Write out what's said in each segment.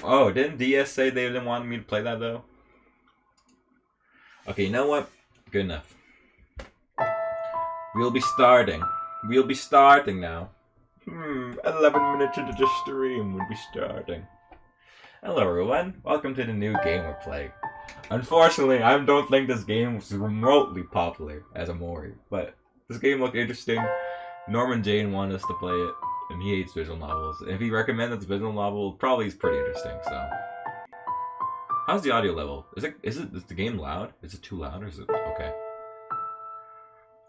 Oh, didn't DS say they didn't want me to play that though? Okay, you know what? Good enough. We'll be starting. We'll be starting now. 11 minutes into the stream, we'll be starting. Hello everyone, welcome to the new game we're playing. Unfortunately, I don't think this game was remotely popular as a Mori, but this game looked interesting. Norman Jane wanted us to play it, and he hates visual novels. If he recommends it's a visual novel, probably is pretty interesting, so. How's the audio level? Is the game loud? Is it too loud or is it okay?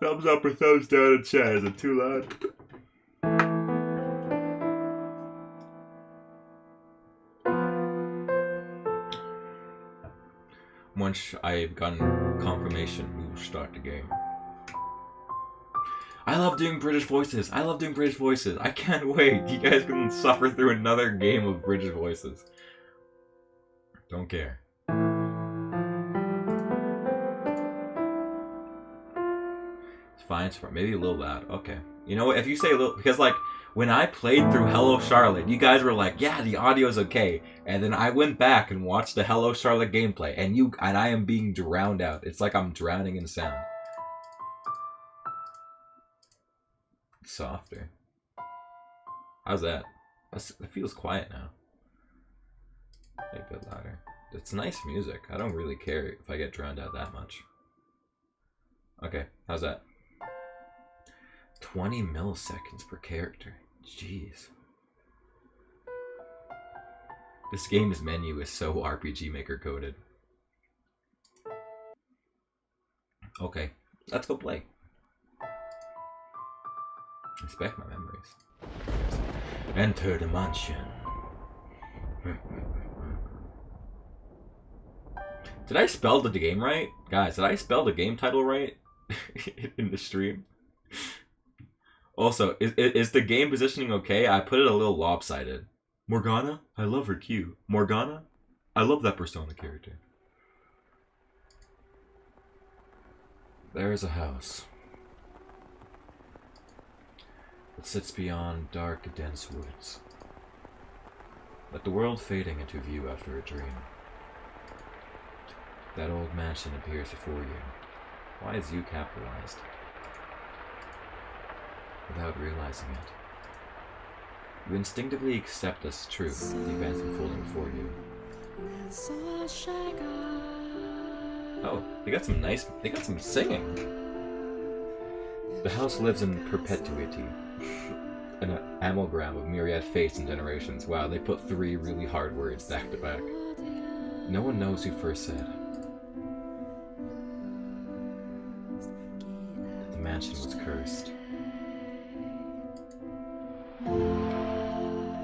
Thumbs up or thumbs down in chat, is it too loud? Once I've gotten confirmation, we will start the game. I love doing British voices. I can't wait. You guys can suffer through another game of British voices. Don't care. It's fine. It's fine. Maybe a little loud. Okay. You know what? If you say a little, because like when I played through Hello Charlotte, you guys were like, "Yeah, the audio's okay," and then I went back and watched the Hello Charlotte gameplay, and I am being drowned out. It's like I'm drowning in sound. Softer. How's that? It feels quiet now. Maybe a bit louder. It's nice music. I don't really care if I get drowned out that much. Okay, how's that? 20 milliseconds per character. Jeez. This game's menu is so RPG Maker coded. Okay, let's go play. Respect my memories. Enter the mansion. Did I spell the game right? Guys, did I spell the game title right? In the stream? Also, is the game positioning okay? I put it a little lopsided. Morgana? I love her cue. Morgana? I love that Persona character. There is a house. It sits beyond dark, dense woods. Like the world fading into view after a dream. That old mansion appears before you. Why is you capitalized? Without realizing it. You instinctively accept as truth the events unfolding before you. Oh, they got some singing. The house lives in perpetuity. An amalgam of myriad fates and generations. Wow, they put 3 really hard words back to back. No one knows who first said that the mansion was cursed.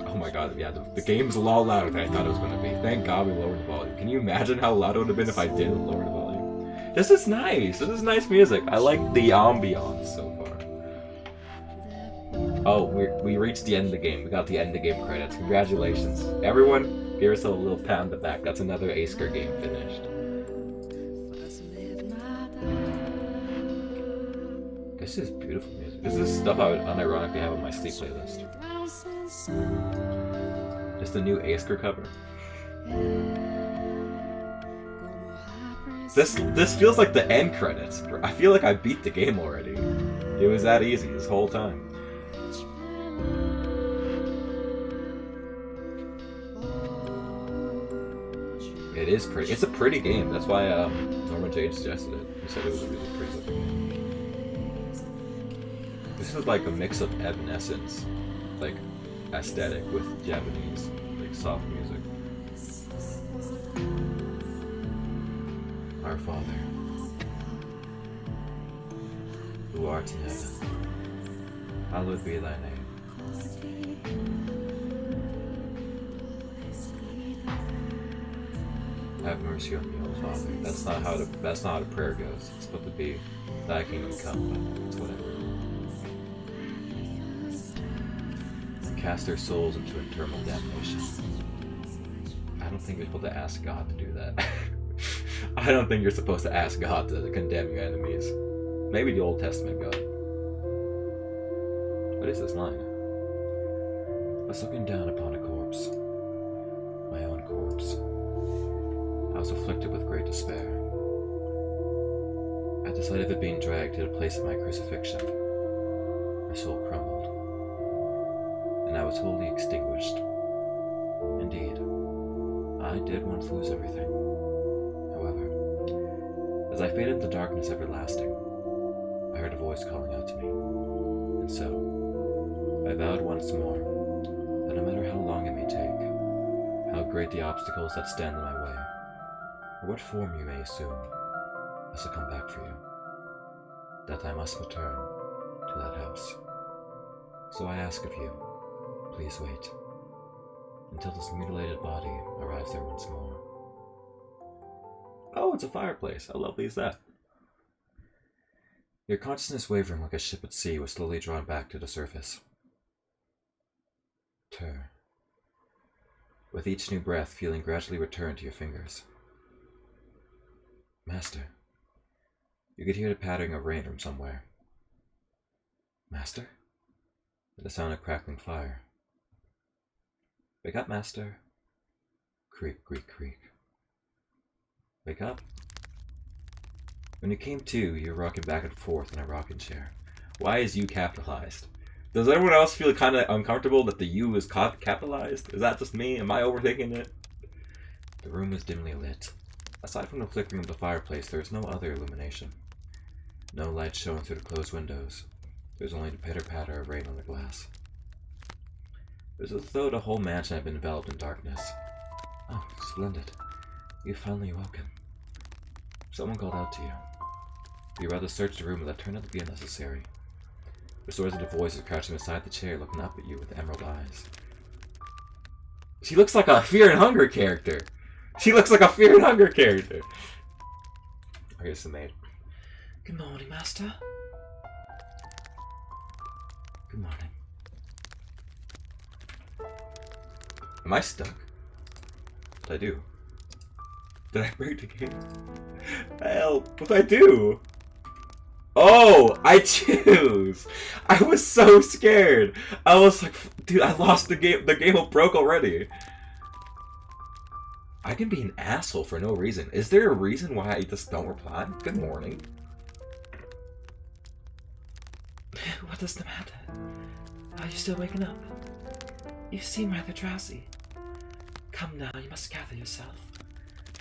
Oh my god, yeah, the game's a lot louder than I thought it was going to be. Thank god we lowered the volume. Can you imagine how loud it would have been if I didn't lower the volume? This is nice. This is nice music. I like the ambiance so far. Oh, we reached the end of the game. We got the end of the game credits. Congratulations. Everyone, give yourself a little pat on the back. That's another Asker game finished. This is beautiful music. This is stuff I would unironically have on my sleep playlist. Just a new Asker cover. This feels like the end credits. I feel like I beat the game already. It was that easy this whole time. It is pretty. It's a pretty game. That's why Norman Jane suggested it. He said it was a really pretty looking game. This is like a mix of Evanescence, like aesthetic, with Japanese, like soft music. Our Father, who art in heaven, hallowed be thy name. Have mercy on me, O Father. That's not how the prayer goes. It's supposed to be, thy kingdom come, but it's whatever. And cast their souls into eternal damnation. I don't think you're supposed to ask God to do that. I don't think you're supposed to ask God to condemn your enemies. Maybe the Old Testament God. What is this line? I was looking down upon a corpse. my own corpse. I was afflicted with great despair. At the sight of it being dragged to the place of my crucifixion, my soul crumbled, and I was wholly extinguished. Indeed, I did once lose everything. However, as I faded into darkness everlasting, I heard a voice calling out to me, and so I vowed once more that no matter how long it may take, how great the obstacles that stand in my way, or what form you may assume, I shall come back for you, that I must return to that house. So I ask of you, please wait, until this mutilated body arrives there once more. Oh, it's a fireplace. How lovely is that? Your consciousness wavering like a ship at sea was slowly drawn back to the surface. Tur. With each new breath, feeling gradually return to your fingers. Master. You could hear the pattering of rain from somewhere. Master? And the sound of crackling fire. Wake up, Master. Creak, creak, creak. Wake up. When you came to, you were rocking back and forth in a rocking chair. Why is you capitalized? Does everyone else feel kind of uncomfortable that the U is capitalized? Is that just me? Am I overthinking it? The room was dimly lit. Aside from the flickering of the fireplace, there was no other illumination. No light shone through the closed windows. There was only the pitter-patter of rain on the glass. It was as though the whole mansion had been enveloped in darkness. Oh, splendid. You've finally awoken. Someone called out to you. You rather searched the room, but that turned out to be unnecessary. The swords of the voice is crouching beside the chair, looking up at you with emerald eyes. She looks like a Fear and Hunger character! She looks like a Fear and Hunger character! Oh, here's the maid. Good morning, Master. Good morning. Am I stuck? What did I do? Did I break the game? Help! What did I do? Oh! I choose! I was so scared! I was like, dude, I lost the game. The game broke already. I can be an asshole for no reason. Is there a reason why I just don't reply? Good morning. What is the matter? Are you still waking up? You seem rather drowsy. Come now, you must gather yourself,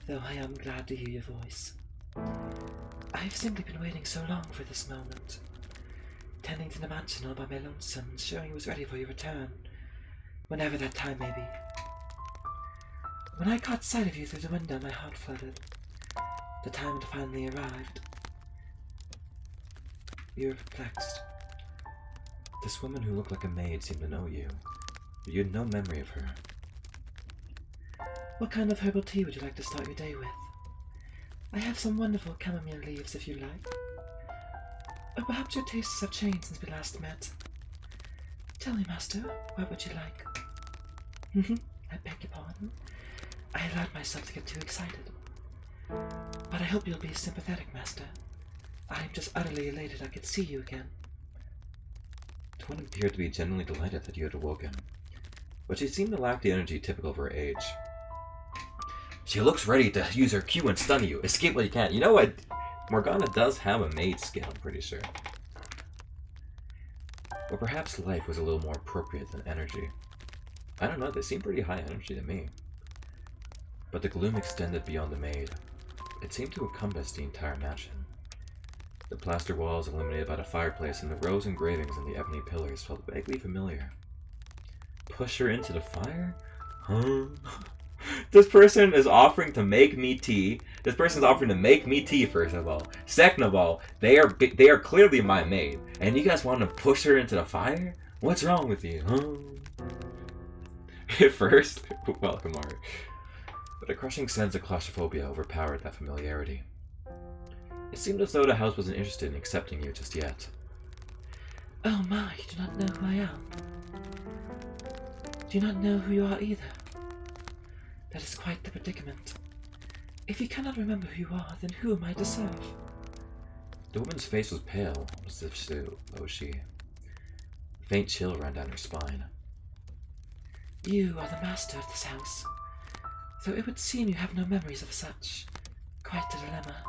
though I am glad to hear your voice. I've simply been waiting so long for this moment, tending to the mansion all by my lonesome, ensuring it was ready for your return, whenever that time may be. When I caught sight of you through the window, my heart fluttered. The time had finally arrived. You were perplexed. This woman who looked like a maid seemed to know you, but you had no memory of her. What kind of herbal tea would you like to start your day with? I have some wonderful chamomile leaves if you like. Or perhaps your tastes have changed since we last met. Tell me, Master, what would you like? I beg your pardon. I allowed myself to get too excited. But I hope you'll be sympathetic, Master. I am just utterly elated I could see you again. The woman appeared to be genuinely delighted that you had awoken, but she seemed to lack the energy typical of her age. She looks ready to use her Q and stun you. Escape while you can. You know what? Morgana does have a maid skill, I'm pretty sure. Or perhaps life was a little more appropriate than energy. I don't know, they seem pretty high energy to me. But the gloom extended beyond the maid. It seemed to encompass the entire mansion. The plaster walls illuminated by the fireplace and the rose engravings on the ebony pillars felt vaguely familiar. Push her into the fire? Huh? This person is offering to make me tea. This person is offering to make me tea, first of all. Second of all, they are clearly my maid. And you guys want to push her into the fire? What's wrong with you, huh? At first, welcome, Art. But a crushing sense of claustrophobia overpowered that familiarity. It seemed as though the house wasn't interested in accepting you just yet. Oh my, you do not know who I am. Do you not know who you are either? That is quite the predicament. If you cannot remember who you are, then who am I to serve? The woman's face was pale, as if so was she. A faint chill ran down her spine. You are the master of this house. though it would seem you have no memories of such. Quite a dilemma.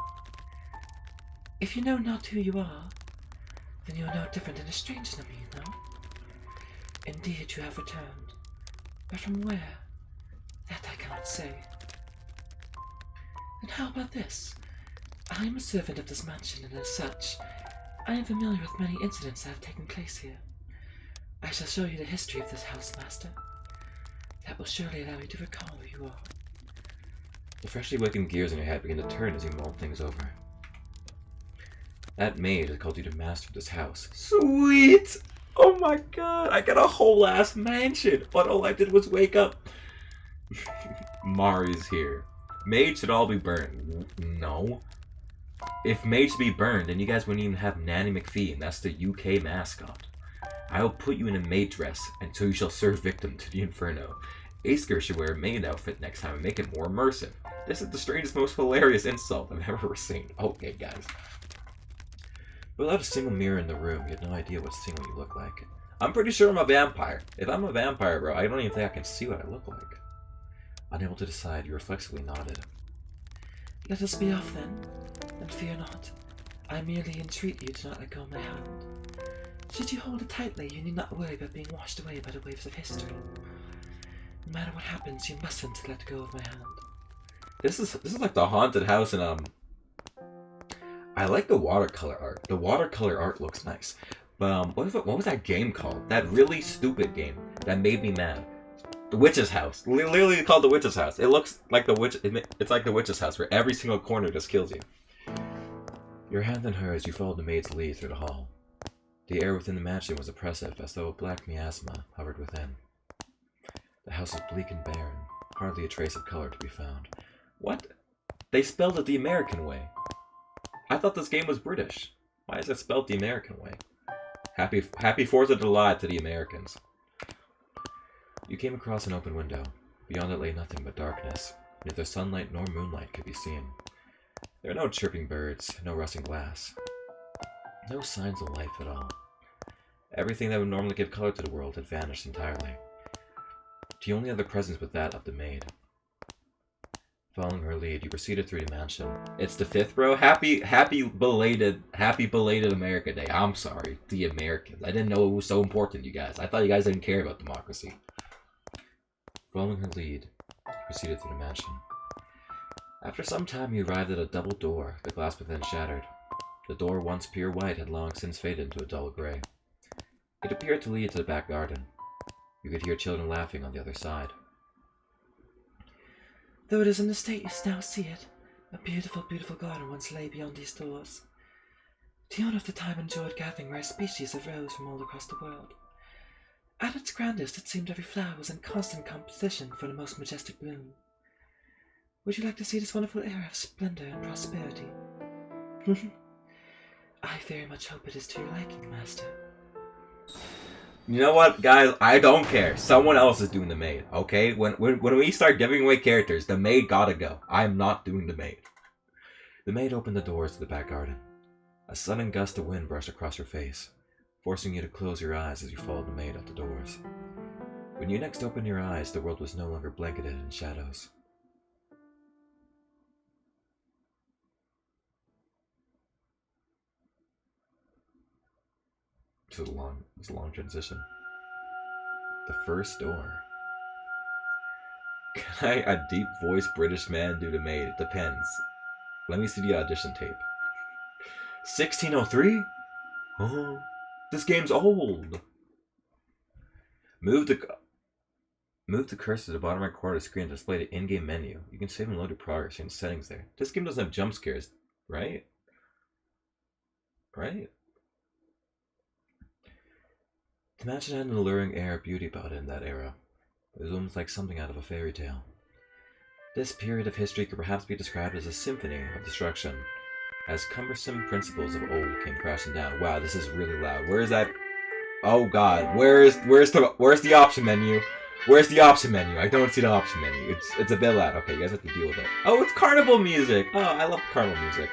If you know not who you are, then you are no different than a stranger to me, no? Indeed, you have returned. But from where? That I cannot say. And how about this? I am a servant of this mansion, and as such, I am familiar with many incidents that have taken place here. I shall show you the history of this house, master. That will surely allow you to recall who you are. The freshly awakened gears in your head begin to turn as you mull things over. That maid has called you to master this house. Sweet! Oh my god, I got a whole ass mansion, but all I did was wake up. Mari's here. Maids should all be burned. No. If maids should be burned, then you guys wouldn't even have Nanny McPhee, and that's the UK mascot. I will put you in a maid dress, and so you shall serve victim to the inferno. Asker should wear a maid outfit next time and make it more immersive. This is the strangest, most hilarious insult I've ever seen. Okay, guys. Without a single mirror in the room, you had no idea what seeing what you look like. I'm pretty sure I'm a vampire. If I'm a vampire, bro, I don't even think I can see what I look like. Unable to decide, you reflexively nodded. Let us be off then, and fear not. I merely entreat you to not let go of my hand. Should you hold it tightly, you need not worry about being washed away by the waves of history. No matter what happens, you mustn't let go of my hand. This is like the haunted house, and I like the watercolor art. The watercolor art looks nice. But what was that game called? That really stupid game that made me mad. The Witch's House. Literally called The Witch's House. It looks like the witch. It's like The Witch's House, where every single corner just kills you. Your hand in hers, you followed the maid's lead through the hall. The air within the mansion was oppressive, as though a black miasma hovered within. The house was bleak and barren, hardly a trace of color to be found. What? They spelled it the American way. I thought this game was British. Why is it spelled the American way? Happy 4th of July to the Americans. You came across an open window. Beyond it lay nothing but darkness. Neither sunlight nor moonlight could be seen. There were no chirping birds, no rustling glass. No signs of life at all. Everything that would normally give color to the world had vanished entirely. The only other presence was that of the maid. Following her lead, you proceeded through the mansion. It's the 5th, bro. Happy belated America Day. I'm sorry, the Americans. I didn't know it was so important, you guys. I thought you guys didn't care about democracy. Following her lead, you proceeded through the mansion. After some time, you arrived at a double door, the glass within shattered. The door, once pure white, had long since faded into a dull gray. It appeared to lead to the back garden. You could hear children laughing on the other side. Though it is in the state you now see it, a beautiful, beautiful garden once lay beyond these doors. The owner of the time enjoyed gathering rare species of rose from all across the world. At its grandest, it seemed every flower was in constant competition for the most majestic bloom. Would you like to see this wonderful era of splendor and prosperity? I very much hope it is to your liking, master. You know what, guys? I don't care. Someone else is doing the maid, okay? When we start giving away characters, the maid gotta go. I'm not doing the maid. The maid opened the doors to the back garden. A sudden gust of wind brushed across her face, forcing you to close your eyes as you followed the maid up the doors. When you next opened your eyes, the world was no longer blanketed in shadows. It was a long transition. The first door. Can a deep voiced British man do the maid? It depends. Let me see the audition tape. 1603? Oh, this game's old. Move the cursor to the bottom right corner of the screen to display the in-game menu. You can save and load your progress in settings there. This game doesn't have jump scares, right? Right? The mansion had an alluring air of beauty about it in that era. It was almost like something out of a fairy tale. This period of history could perhaps be described as a symphony of destruction, as cumbersome principles of old came crashing down. Wow, this is really loud. Where is that? Oh god, where's the option menu? Where's the option menu? I don't see the option menu. It's a bit loud. Okay, you guys have to deal with it. Oh, it's carnival music. Oh, I love carnival music.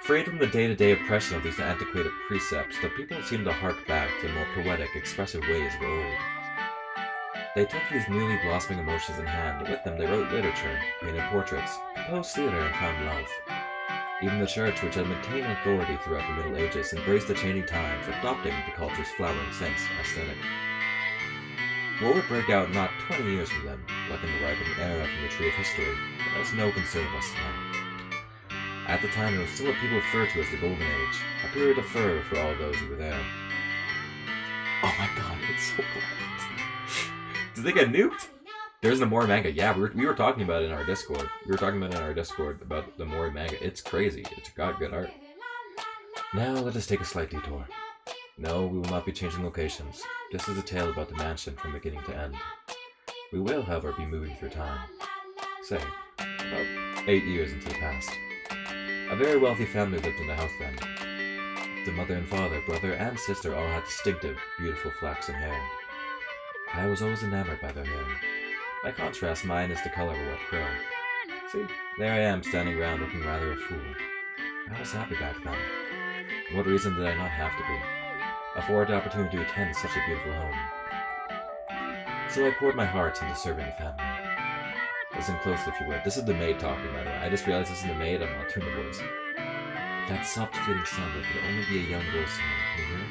Freed from the day-to-day oppression of these antiquated precepts, the people seem to hark back to the more poetic, expressive ways of old. They took these newly blossoming emotions in hand, and with them they wrote literature, painted portraits, composed theater, and found love. Even the church, which had maintained authority throughout the Middle Ages, embraced the changing times, adopting the culture's flowering sense aesthetic. War would break out not 20 years from then, plucking the ripening era from the tree of history, but that was no concern of us now. At the time, it was still what people referred to as the Golden Age, a period of fervor for all those who were there. Oh my god, it's so bright. Did they get nuked? There's the Mori manga. Yeah, we were talking about it in our Discord. About the Mori manga. It's crazy. It's got good art. Now let us take a slight detour. No, we will not be changing locations. This is a tale about the mansion from beginning to end. We will, however, be moving through time. Say, about 8 years into the past. A very wealthy family lived in the house then. The mother and father, brother and sister all had distinctive, beautiful flaxen hair. I was always enamored by their hair. By contrast, mine is the color of a wet quill. See, there I am, standing around looking rather a fool. I was happy back then. What reason did I not have to be? Afford the opportunity to attend such a beautiful home. So I poured my heart into serving the family. Listen closely if you would. This is the maid talking, by the way. I just realized this is the maid. I'm not doing the voice. That soft fleeting sound that could only be a young girl singing. Can you hear it?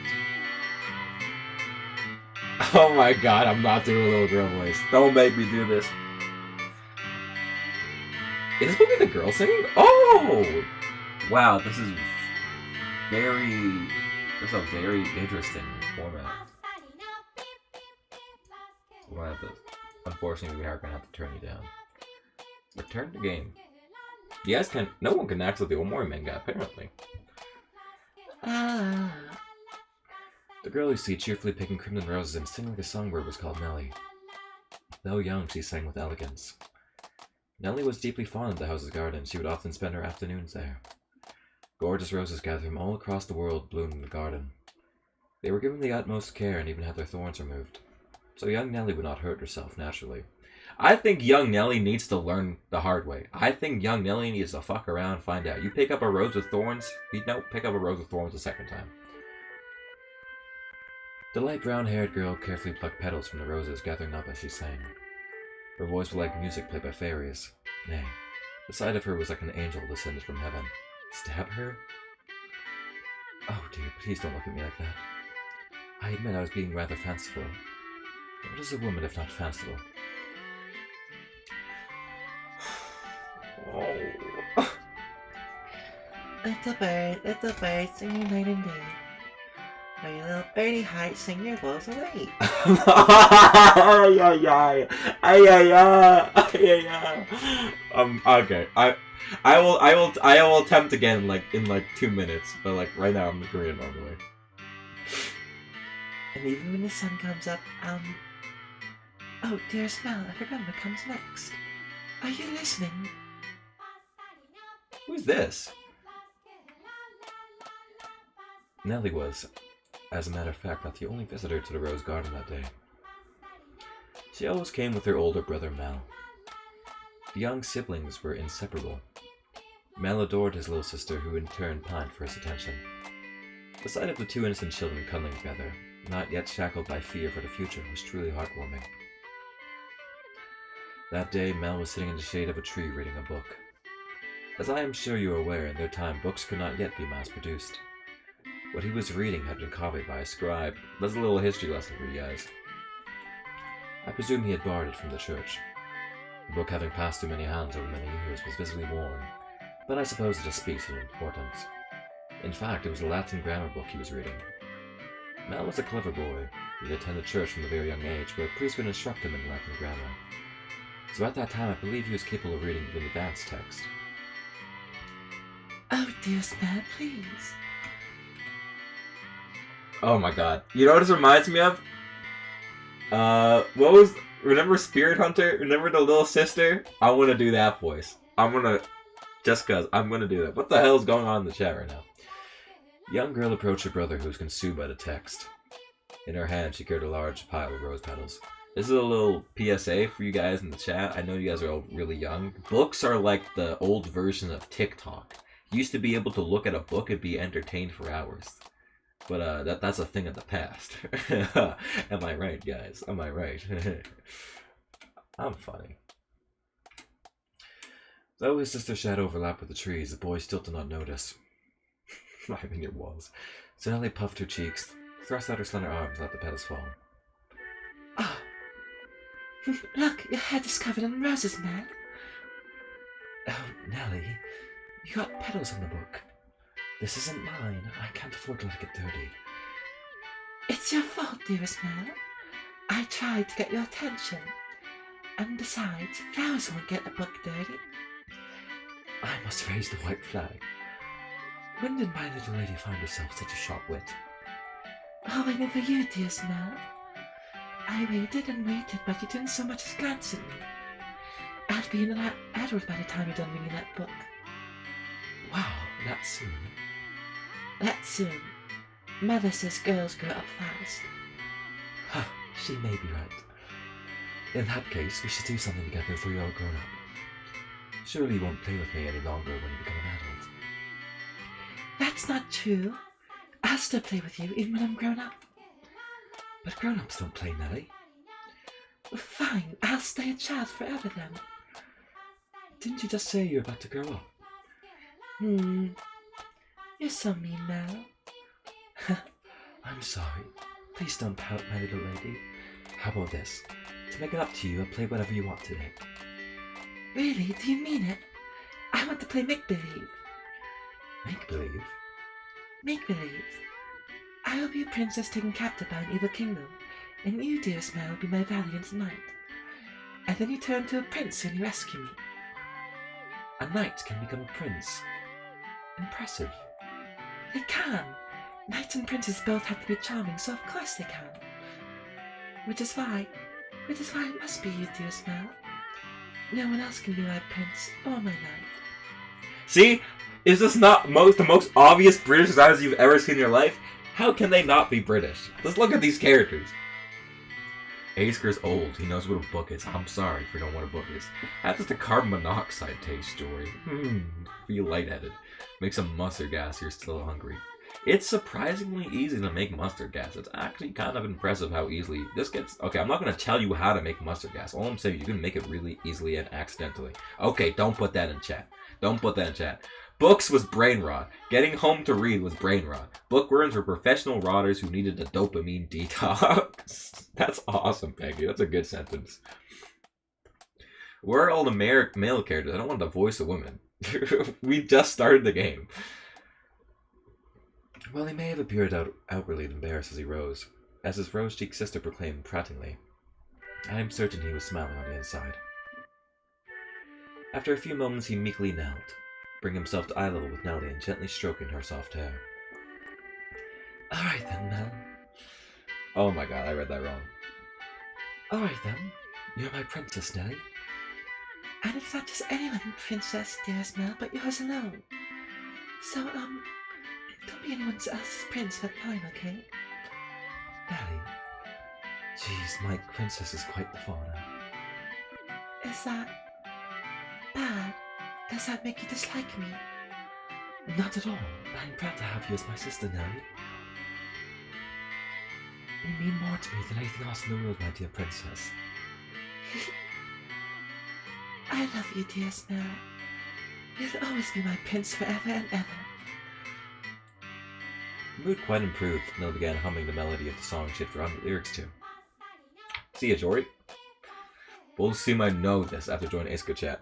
Oh my god, I'm not doing a little girl voice. Don't make me do this. Is this movie the girl singing? Oh! Wow, this is a very interesting format. We'll have to, unfortunately, we are going to have to turn you down. Return to game. You guys can. No one can access the Omori manga, apparently. The girl you see cheerfully picking crimson roses and singing like a songbird was called Nellie. Though young, she sang with elegance. Nellie was deeply fond of the house's garden. She would often spend her afternoons there. Gorgeous roses gathered from all across the world bloomed in the garden. They were given the utmost care and even had their thorns removed. So young Nellie would not hurt herself naturally. I think young Nellie needs to learn the hard way. I think young Nellie needs to fuck around and find out. You pick up a rose with thorns? No, pick up a rose with thorns a second time. The light brown-haired girl carefully plucked petals from the roses, gathering up as she sang. Her voice was like music played by fairies. Nay, the sight of her was like an angel descended from heaven. Stab her? Oh dear, please don't look at me like that. I admit I was being rather fanciful. What is a woman if not fanciful? Oh. Little bird, sing your night and day. My little birdie heart, sing your woes away. Okay. I will attempt again in 2 minutes, but right now I'm just going it normally. And even when the sun comes up, oh, dearest Mel, I forgot what comes next. Are you listening? Who's this? Nellie was, as a matter of fact, not the only visitor to the Rose Garden that day. She always came with her older brother Mel. The young siblings were inseparable. Mel adored his little sister, who in turn pined for his attention. The sight of the two innocent children cuddling together, not yet shackled by fear for the future, was truly heartwarming. That day, Mel was sitting in the shade of a tree reading a book. As I am sure you are aware, in their time books could not yet be mass-produced. What he was reading had been copied by a scribe. That's a little history lesson for you guys. I presume he had borrowed it from the church. The book, having passed through many hands over many years, was visibly worn, but I suppose it just speaks of importance. In fact, it was a Latin grammar book he was reading. Mel was a clever boy. He had attended church from a very young age, where a priest would instruct him in Latin grammar. So at that time, I believe he was capable of reading even advanced text. Oh, dearest man, please. Oh my god. You know what this reminds me of? Remember Spirit Hunter? Remember the little sister? I want to do that voice. Just cause, I'm gonna do that. What the hell is going on in the chat right now? Young girl approached her brother, who was consumed by the text. In her hand, she carried a large pile of rose petals. This is a little PSA for you guys in the chat. I know you guys are all really young. Books are like the old version of TikTok. You used to be able to look at a book and be entertained for hours. But that's a thing of the past. Am I right, guys? Am I right? I'm funny. Though his sister's shadow overlapped with the trees, the boy still did not notice. I mean, it was. So Nellie puffed her cheeks, thrust out her slender arms, let the petals fall. Oh, look, your head is covered in roses, man. Oh, Nellie, you got petals on the book. This isn't mine. I can't afford to let it get dirty. It's your fault, dearest Mel. I tried to get your attention. And besides, flowers won't get a book dirty. I must raise the white flag. When did my little lady find herself such a sharp wit? Oh, I never you, dearest Mel. I waited and waited, but you didn't so much as glance at me. I'll be in the Edward by the time you're done reading that book. Wow, that soon? That soon. Mother says girls grow up fast. Huh, she may be right. In that case, we should do something together before you're all grown up. Surely you won't play with me any longer when you become an adult. That's not true. I'll still play with you even when I'm grown up. But grown-ups don't play, Nellie. Fine, I'll stay a child forever then. Didn't you just say you're about to grow up? You're so mean now. I'm sorry. Please don't pout, my little lady. How about this? To make it up to you, I'll play whatever you want today. Really? Do you mean it? I want to play make-believe. Make-believe? Make-believe. I will be a princess taken captive by an evil kingdom, and you, dearest Mel, will be my valiant knight. And then you turn to a prince when you rescue me. A knight can become a prince. Impressive. They can. Knights and princes both have to be charming, so of course they can. Which is why it must be you, dearest Mel. No one else can be my prince or my knight. See? Is this not the most obvious British designers you've ever seen in your life? How can they not be British? Let's look at these characters. Asker's old. He knows what a book is. I'm sorry if you don't know what a book is. That's just a carbon monoxide taste, Jory. Be lightheaded. Make some mustard gas, you're still hungry. It's surprisingly easy to make mustard gas. It's actually kind of impressive how easily this gets... Okay, I'm not going to tell you how to make mustard gas. All I'm saying, you can make it really easily and accidentally. Okay, don't put that in chat. Don't put that in chat. Books was brain rot. Getting home to read was brain rot. Bookworms were professional rotters who needed a dopamine detox. That's awesome, Peggy. That's a good sentence. Where are all the male characters? I don't want to voice a woman. We just started the game. Well, he may have appeared outwardly embarrassed as he rose, as his rose-cheeked sister proclaimed pratingly. I am certain he was smiling on the inside. After a few moments, he meekly knelt, bringing himself to eye level with Nellie and gently stroking her soft hair. All right then, Mel. Oh my god, I read that wrong. All right then, you're my princess, Nellie. And it's not just anyone's princess, dearest Mel, but yours alone. So, don't be anyone else's prince but mine, okay? Nellie. Jeez, my princess is quite the fauna. Is that bad? Does that make you dislike me? Not at all. I'm proud to have you as my sister, Nellie. You mean more to me than anything else in the world, my dear princess. I love you, dearest Mel. You'll always be my prince forever and ever. Mood quite improved. Nell began humming the melody of the song she had forgotten the lyrics to. See ya, Jory. We'll see my know this after joining Aska chat.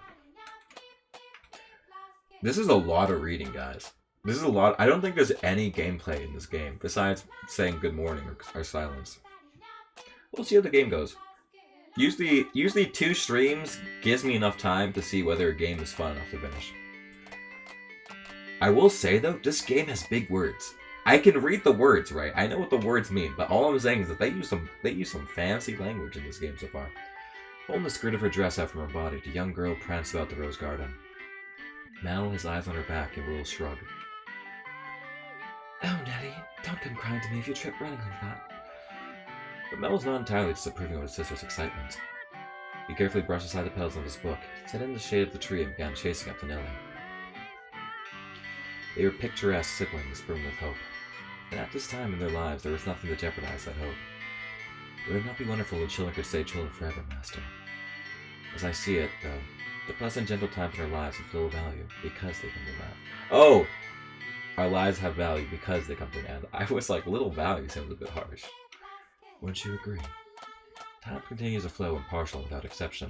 This is a lot of reading, guys. This is a lot. I don't think there's any gameplay in this game besides saying good morning or silence. We'll see how the game goes. Usually 2 streams gives me enough time to see whether a game is fun enough to finish. I will say though, this game has big words. I can read the words, right? I know what the words mean, but all I'm saying is that they use some fancy language in this game so far. Pulling the skirt of her dress out from her body, the young girl pranced about the rose garden. Mel, his eyes on her back, gave a little shrug. Oh, Nellie, don't come crying to me if you trip running like that. But Mel was not entirely disapproving of his sister's excitement. He carefully brushed aside the petals of his book, sat in the shade of the tree, and began chasing up to Nellie. They were picturesque siblings, brimming with hope. And at this time in their lives, there was nothing to jeopardize that hope. Would it not be wonderful if children could stay children forever, Master? As I see it, though, the pleasant, gentle times in our lives have little value because they come to an end. Oh! Our lives have value because they come to an end. I was like, little value sounds a bit harsh. Wouldn't you agree? Time continues to flow impartial without exception,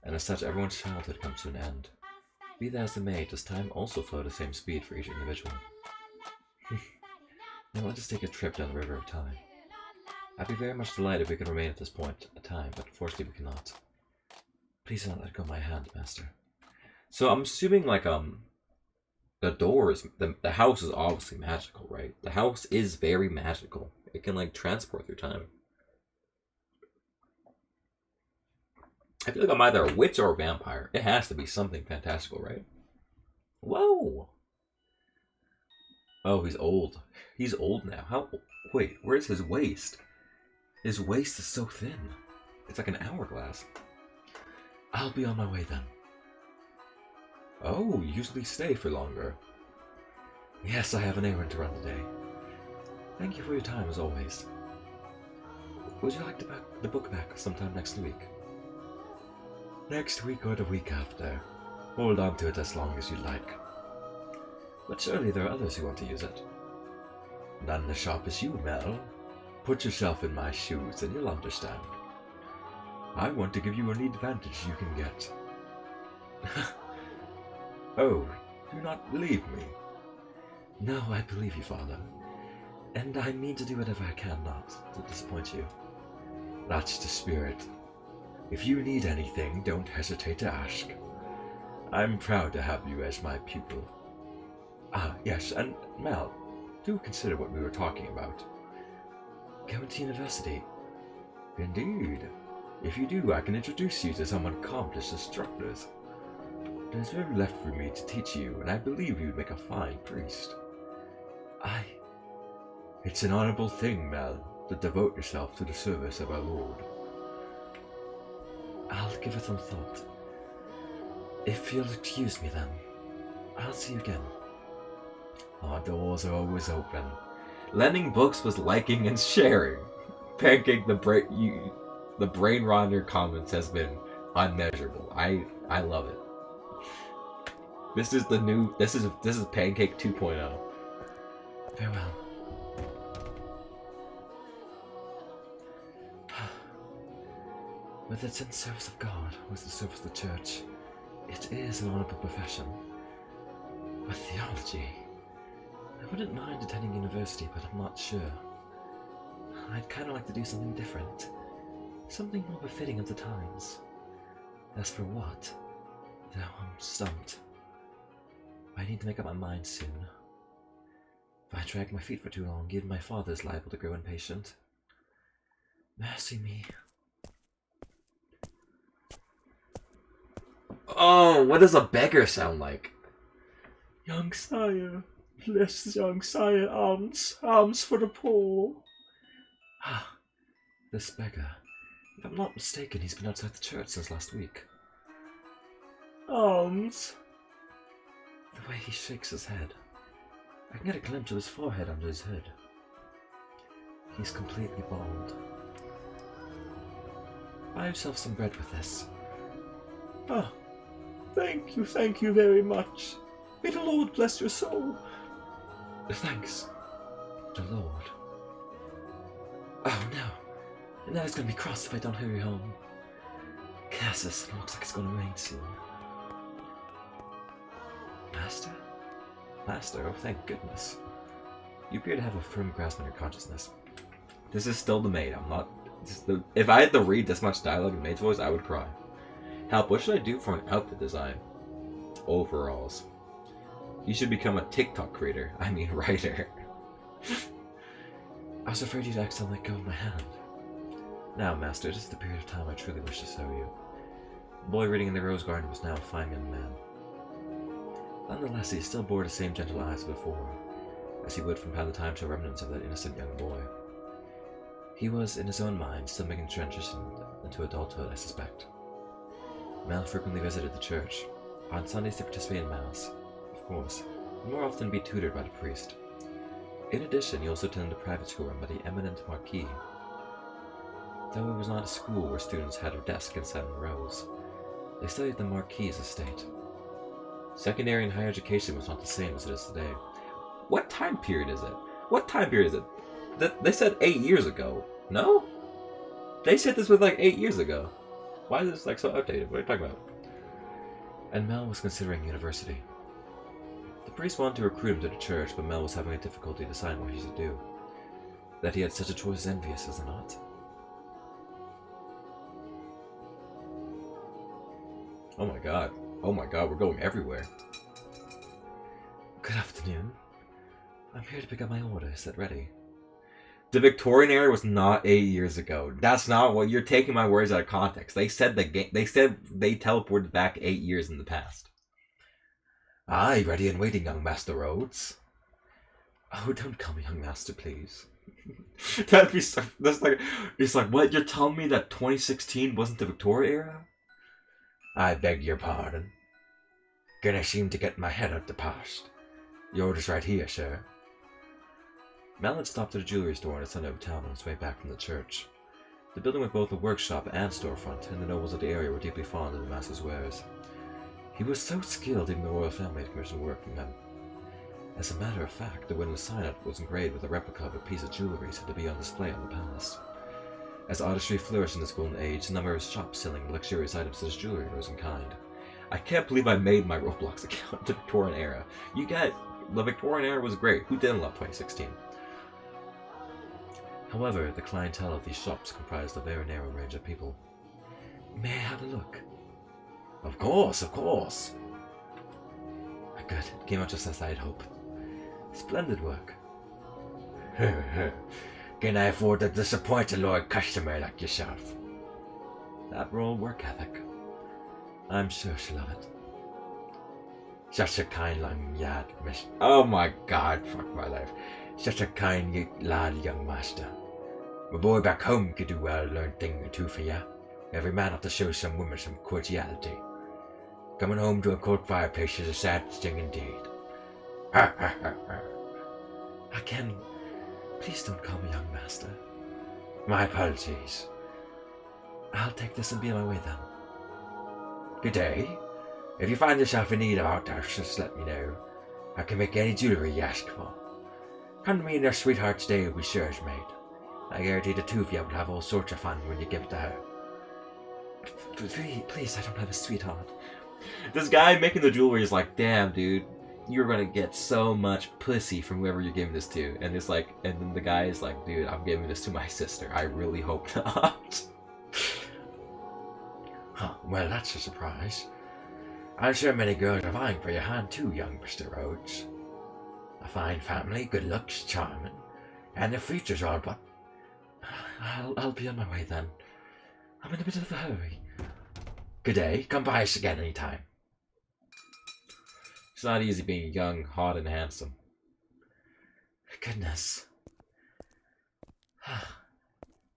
and as such, everyone's childhood comes to an end. Be that as it may, does time also flow at the same speed for each individual? Now let us take a trip down the river of time. I'd be very much delighted if we could remain at this point at time, but unfortunately we cannot. Please do not let go of my hand, Master. So I'm assuming like the doors, the house is obviously magical, right? The house is very magical. It can like transport through time. I feel like I'm either a witch or a vampire. It has to be something fantastical, right? Whoa! Oh, he's old. He's old now. How? Wait, where's his waist? His waist is so thin. It's like an hourglass. I'll be on my way then. Oh, you usually stay for longer. Yes, I have an errand to run today. Thank you for your time, as always. Would you like the book back sometime next week? Next week or the week after. Hold on to it as long as you like. But surely there are others who want to use it. None as sharp as you, Mel. Put yourself in my shoes and you'll understand. I want to give you any advantage you can get. Oh, do not believe me? No, I believe you, Father. And I mean to do whatever I can not to disappoint you. That's the spirit. If you need anything, don't hesitate to ask. I'm proud to have you as my pupil. Ah, yes, and Mel, do consider what we were talking about. Going to university. Indeed. If you do, I can introduce you to some accomplished instructors. There's very left for me to teach you, and I believe you'd make a fine priest. It's an honorable thing, Mel, to devote yourself to the service of our Lord. I'll give it some thought. If you'll excuse me then, I'll see you again. Our doors are always open. Lending books was liking and sharing. Pancake, the brain rot in your comments has been unmeasurable. I love it. This is the new. This is Pancake 2.0. Farewell. Whether it's in service of God or it's in service of the church, it is an honorable profession. With theology, I wouldn't mind attending university, but I'm not sure. I'd kind of like to do something different. Something more befitting of the times. As for what? Though I'm stumped. I need to make up my mind soon. If I drag my feet for too long, even my father is liable to grow impatient. Mercy me. Oh, what does a beggar sound like? Young sire, bless young sire, alms for the poor. Ah, this beggar. If I'm not mistaken, he's been outside the church since last week. Alms. The way he shakes his head. I can get a glimpse of his forehead under his hood. He's completely bald. Buy yourself some bread with this. Ah, thank you very much. May the Lord bless your soul. Thanks. The Lord. Oh no. Now he's gonna be cross if I don't hurry home. Cassis, it looks like it's gonna rain soon. Master? Master, oh thank goodness. You appear to have a firm grasp on your consciousness. This is still the maid, I'm not... If I had to read this much dialogue in maid's voice, I would cry. Help, what should I do for an outfit design? Overalls. You should become a TikTok creator. I mean writer. I was afraid you'd accidentally let go of my hand. Now, Master, this is the period of time I truly wish to show you. The boy reading in the rose garden was now a fine young man. Nonetheless, he still bore the same gentle eyes as before, as he would from time to time show remnants of that innocent young boy. He was, in his own mind, still making the transition into adulthood, I suspect. Mel frequently visited the church. On Sundays to participate in Mass, of course, and more often be tutored by the priest. In addition, he also attended a private school run by the eminent Marquis. Though it was not a school where students had a desk and sat in rows, they studied the Marquis's estate. Secondary and higher education was not the same as it is today. What time period is it? What time period is it? They said 8 years ago. No? They said this was like 8 years ago. Why is this like so outdated? What are you talking about? And Mel was considering university. The priest wanted to recruit him to the church, but Mel was having a difficulty deciding what he should do. That he had such a choice is envious, is it not? Oh my god. Oh my god, we're going everywhere. Good afternoon. I'm here to pick up my order. Is that ready? The Victorian era was not 8 years ago. That's not what you're taking my words out of context. They said they teleported back 8 years in the past. Aye, ready and waiting, young Master Rhodes. Oh, don't call me young master, please. That'd be so, that's like, it's like, what, you're telling me that 2016 wasn't the Victorian era? I beg your pardon. Gonna seem to get my head out the past. Your order's right here, sir. Mel had stopped at a jewelry store in the center of town on his way back from the church. The building with both a workshop and storefront, and the nobles of the area were deeply fond of the master's wares. He was so skilled even the royal family had commissioned work from him. As a matter of fact, the window sign was engraved with a replica of a piece of jewelry said to be on display on the palace. As artistry flourished in this golden age, the number of shops selling luxurious items such as jewelry rose in kind. I can't believe I made my Roblox account the Victorian era. You get the Victorian era was great. Who didn't love 2016? However, the clientele of these shops comprised a very narrow range of people. May I have a look? Of course, of course. Good, it came out just as I had hoped. Splendid work. Can I afford to disappoint a loyal customer like yourself? That royal work ethic. I'm sure she'll love it. Such a kind lad, miss. Oh my god, fuck my life. Such a kind lad, young master. My boy back home could do well to learn a thing or two for ya. Every man ought to show some woman some cordiality. Coming home to a cold fireplace is a sad thing indeed. Ha ha ha ha. Again, please don't call me young master. My apologies. I'll take this and be on my way then. Good day. If you find yourself in need of outdoors, just let me know. I can make any jewellery you ask for. Come to me and your sweetheart's day will be sure as made. I guarantee the two of you will have all sorts of fun when you give it to her. Please, I don't have a sweetheart. This guy making the jewelry is like, damn, dude, you're gonna get so much pussy from whoever you're giving this to. And it's like, and then the guy is like, dude, I'm giving this to my sister. I really hope not. Huh, well, that's a surprise. I'm sure many girls are vying for your hand too, young Mr. Rhodes. A fine family, good looks, charming, and the features are but... I'll be on my way then. I'm in a bit of a hurry. Good day, come by us again anytime. It's not easy being young, hot, and handsome. Goodness.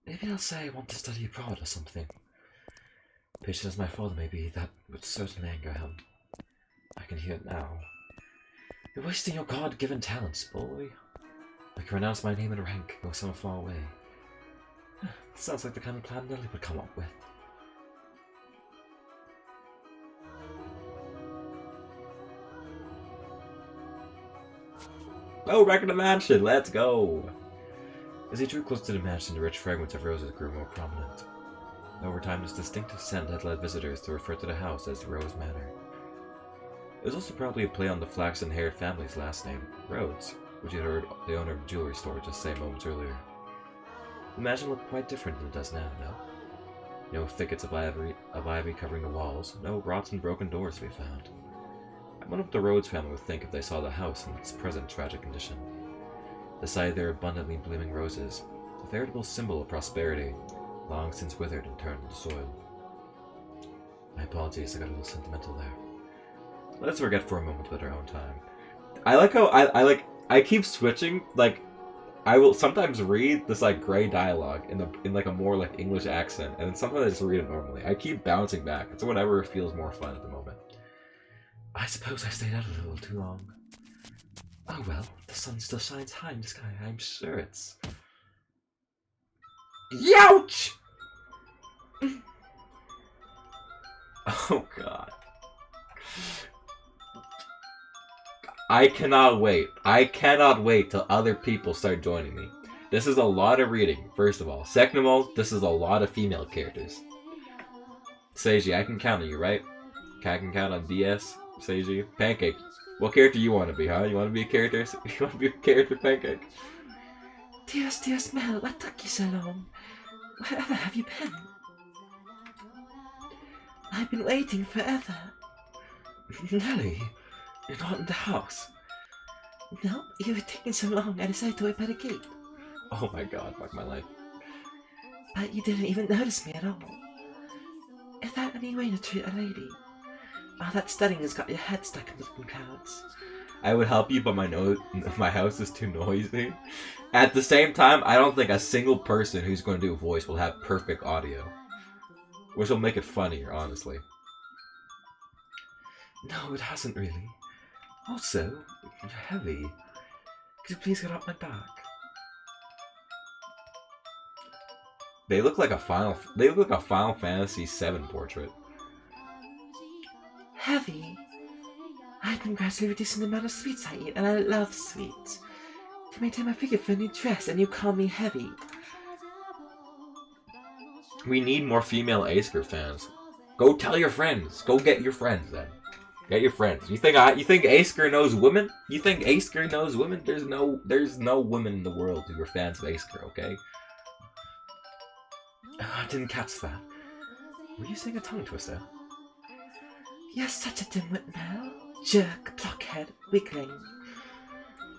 Maybe I'll say I want to study abroad or something. Patient as my father may be, that would certainly anger him. I can hear it now. You're wasting your God-given talents, boy. I can renounce my name and rank, go somewhere far away. Sounds like the kind of plan Nelly would come up with. Oh, back in the mansion, let's go! As he drew close to the mansion, the rich fragrance of roses grew more prominent. Over time, this distinctive scent had led visitors to refer to the house as Rose Manor. It was also probably a play on the flaxen-haired family's last name, Rhodes, which you heard the owner of the jewelry store just say moments earlier. The mansion looked quite different than it does now, no? No thickets of ivy covering the walls, no rotten and broken doors to be found. I wonder what the Rhodes family would think if they saw the house in its present tragic condition. The sight of their abundantly blooming roses, a veritable symbol of prosperity, long since withered and turned into soil. My apologies, I got a little sentimental there. Let's forget for a moment about our own time. I like how I keep switching, like, I will sometimes read this like gray dialogue in like a more like English accent, and then sometimes I just read it normally. I keep bouncing back. It's whatever feels more fun at the moment. I suppose I stayed out a little too long. Oh well, the sun still shines high in the sky. I'm sure it's... Youch! Oh god. I cannot wait. I cannot wait till other people start joining me. This is a lot of reading, first of all. Second of all, this is a lot of female characters. Seiji, I can count on you, right? I can count on BS, Seiji. Pancake, what character you want to be, huh? You want to be a character? You want to be a character, Pancake? Dearest Mel, what took you so long? Wherever have you been? I've been waiting forever. Nelly, you're not in the house. No, you were taking so long, I decided to wait by the gate. Oh my god, fuck my life. But you didn't even notice me at all. Is that any way to treat a lady? Oh, that studying has got your head stuck in the clouds. I would help you, but my house is too noisy. At the same time, I don't think a single person who's going to do a voice will have perfect audio. Which will make it funnier, honestly. No, it hasn't really. Also, you're heavy. Could you please get off my back? They look like a Final Fantasy VII portrait. Heavy? I've been gradually reducing the amount of sweets I eat, and I love sweets. To maintain my figure for a new dress, and you call me heavy. We need more female Asker fans. Go tell your friends. Go get your friends then. Get your friends. You think Asker knows women? You think Asker knows women? There's no women in the world who are fans of Asker, okay? Oh, I didn't catch that. Were you saying a tongue twister? You're such a dimwit, Mel. Jerk, blockhead, weakling.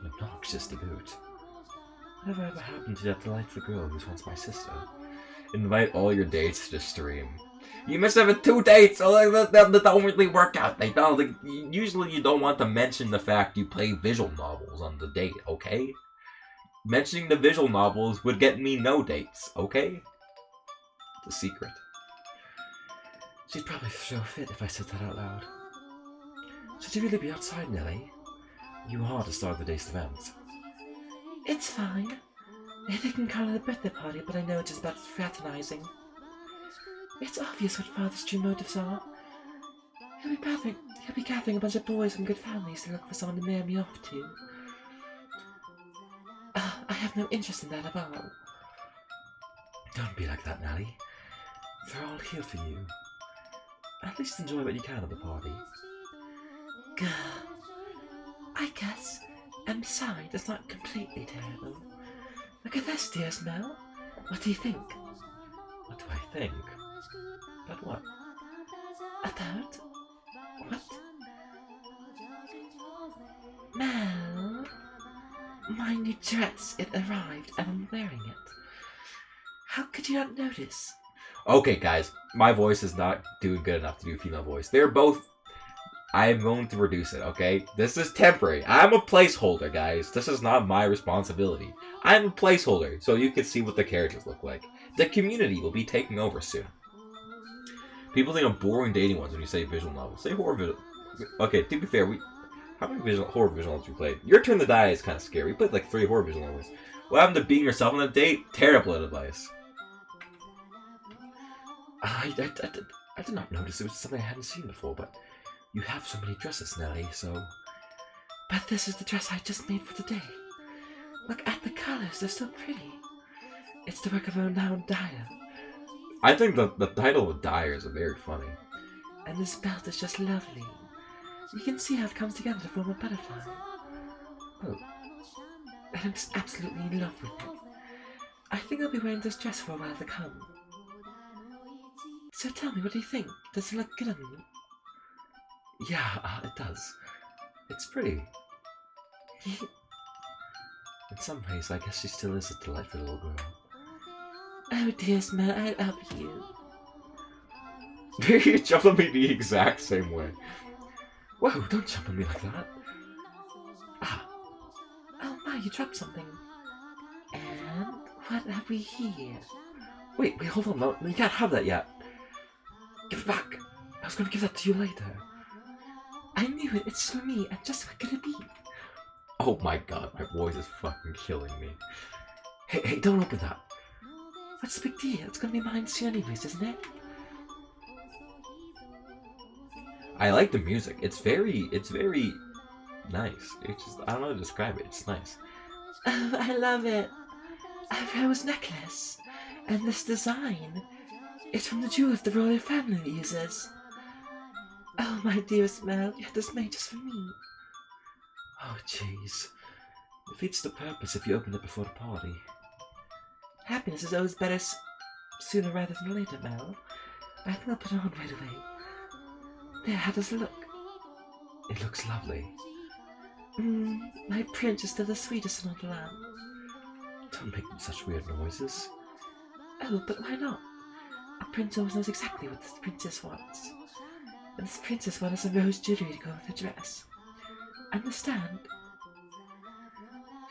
Obnoxious to boot. Whatever ever happened to that delightful girl who was once my sister? Invite all your dates to the stream. You must have 2 dates, so that don't really work out. They don't. Usually you don't want to mention the fact you play visual novels on the date, okay? Mentioning the visual novels would get me no dates, okay? It's a secret. She'd probably throw a fit if I said that out loud. Should you really be outside, Nelly? You are the star of the day's event. It's fine. They can call it a birthday party, but I know it's just about fraternizing. It's obvious what Father's true motives are. He'll be gathering a bunch of boys from good families to look for someone to marry me off to. I have no interest in that at all. Don't be like that, Nelly. They're all here for you. At least enjoy what you can at the party. Gah. I guess. And besides, it's not completely terrible. Look at this, dearest Mel. What do you think? What do I think? About what? About... what? Mel... my new dress, it arrived and I'm wearing it. How could you not notice? Okay, guys, my voice is not doing good enough to do a female voice. They're both... I am going to reduce it, okay? This is temporary. I'm a placeholder, guys. This is not my responsibility. I'm a placeholder, so you can see what the characters look like. The community will be taking over soon. People think I'm boring dating ones when you say visual novels. Say horror visual... Okay, to be fair, how many horror visual novels we played? Your Turn to Die is kind of scary. We played like 3 horror visual novels. What happened to being yourself on a date? Terrible advice. I did not notice it was something I hadn't seen before, but you have so many dresses, Nelly, so... But this is the dress I just made for today. Look at the colors, they're so pretty. It's the work of a renowned dyer. I think the title of Dyers are very funny. And this belt is just lovely. You can see how it comes together to form a butterfly. Oh, and I'm just absolutely in love with it. I think I'll be wearing this dress for a while to come. So tell me, what do you think? Does it look good on me? Yeah, it does. It's pretty. In some ways, I guess she still is a delightful little girl. Oh, dearest man, I love you. You jump on me the exact same way. Whoa, don't jump on me like that. Ah. Oh my, you dropped something. And what have we here? Wait, hold on. No, you can't have that yet. Give it back. I was going to give that to you later. I knew it. It's for me. And just what could it be? Oh my god, my voice is fucking killing me. Hey, don't open that. What's the big deal? It's gonna be mine soon anyways, isn't it? I like the music. It's very nice. It's just, I don't know how to describe it. It's nice. Oh, I love it. A rose necklace. And this design. It's from the jewels the royal family uses. Oh, my dearest Mel, you had this made just for me. Oh, jeez. It defeats the purpose if you open it before the party. Happiness is always better sooner rather than later, Mel. I think I'll put it on right away. There, how does it look? It looks lovely. My prince is still the sweetest in all the land. Don't make such weird noises. Oh, but why not? A prince always knows exactly what this princess wants. And this princess wants some rose jewelry to go with her dress. Understand?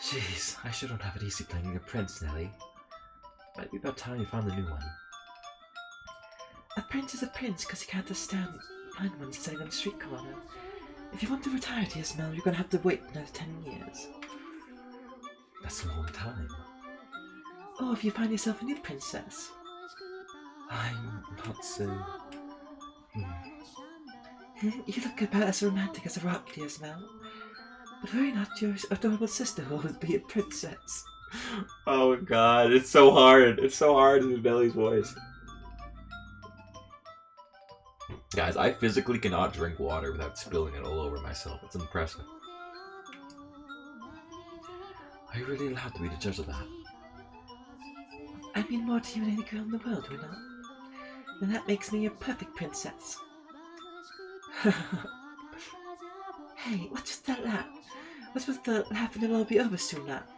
Jeez, I sure don't have it easy playing a prince, Nelly. Might be about time you found the new one. A prince is a prince because he can't just stand find one sitting on a street corner. If you want to retire, dear Mel, you're going to have to wait another 10 years. That's a long time. Or if you find yourself a new princess. I'm not so... You look about as romantic as a rock, dear Mel. But worry not, your adorable sister will always be a princess. Oh god, it's so hard. It's so hard in Nelly's voice. Guys, I physically cannot drink water without spilling it all over myself. It's impressive. Are you really allowed to be the judge of that? I mean more to you than any girl in the world, do I not? And that makes me your perfect princess. Hey, what's with that laugh? What's with the laugh and it'll all be over soon laugh?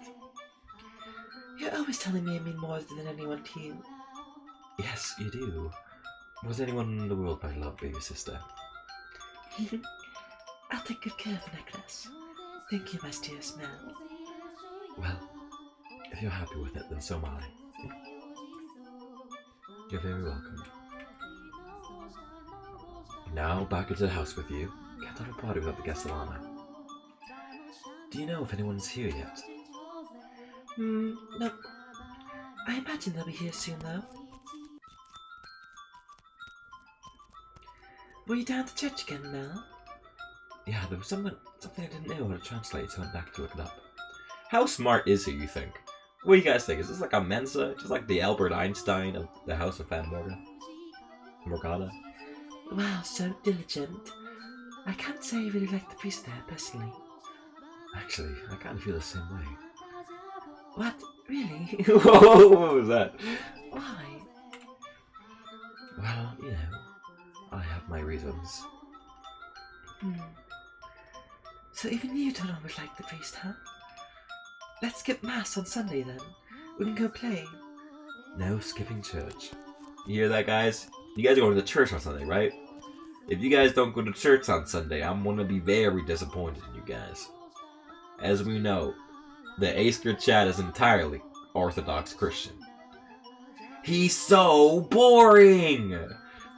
You're always telling me I mean more than anyone to you. Yes, you do. More than anyone in the world I love, baby sister. I'll take good care of the necklace. Thank you, my dearest Mel. Well, if you're happy with it, then so am I. You're very welcome. Now, back into the house with you. Can't have a party without the guest Alana. Do you know if anyone's here yet? No. I imagine they'll be here soon, though. Were you down to church again, Mel? Yeah, there was something I didn't know how to translate, so I went back to look it up. How smart is he, you think? What do you guys think? Is this like a Mensa? Just like the Albert Einstein of the House of Fata Morgana? Wow, so diligent. I can't say I really like the priest there, personally. Actually, I kind of feel the same way. What? Really? Whoa, what was that? Why? Well, you know, I have my reasons. So even you don't always like the priest, huh? Let's skip mass on Sunday then. We can go play. No skipping church. You hear that, guys? You guys are going to church on Sunday, right? If you guys don't go to church on Sunday, I'm going to be very disappointed in you guys. As we know, the Asker Chad is entirely Orthodox Christian. He's so boring!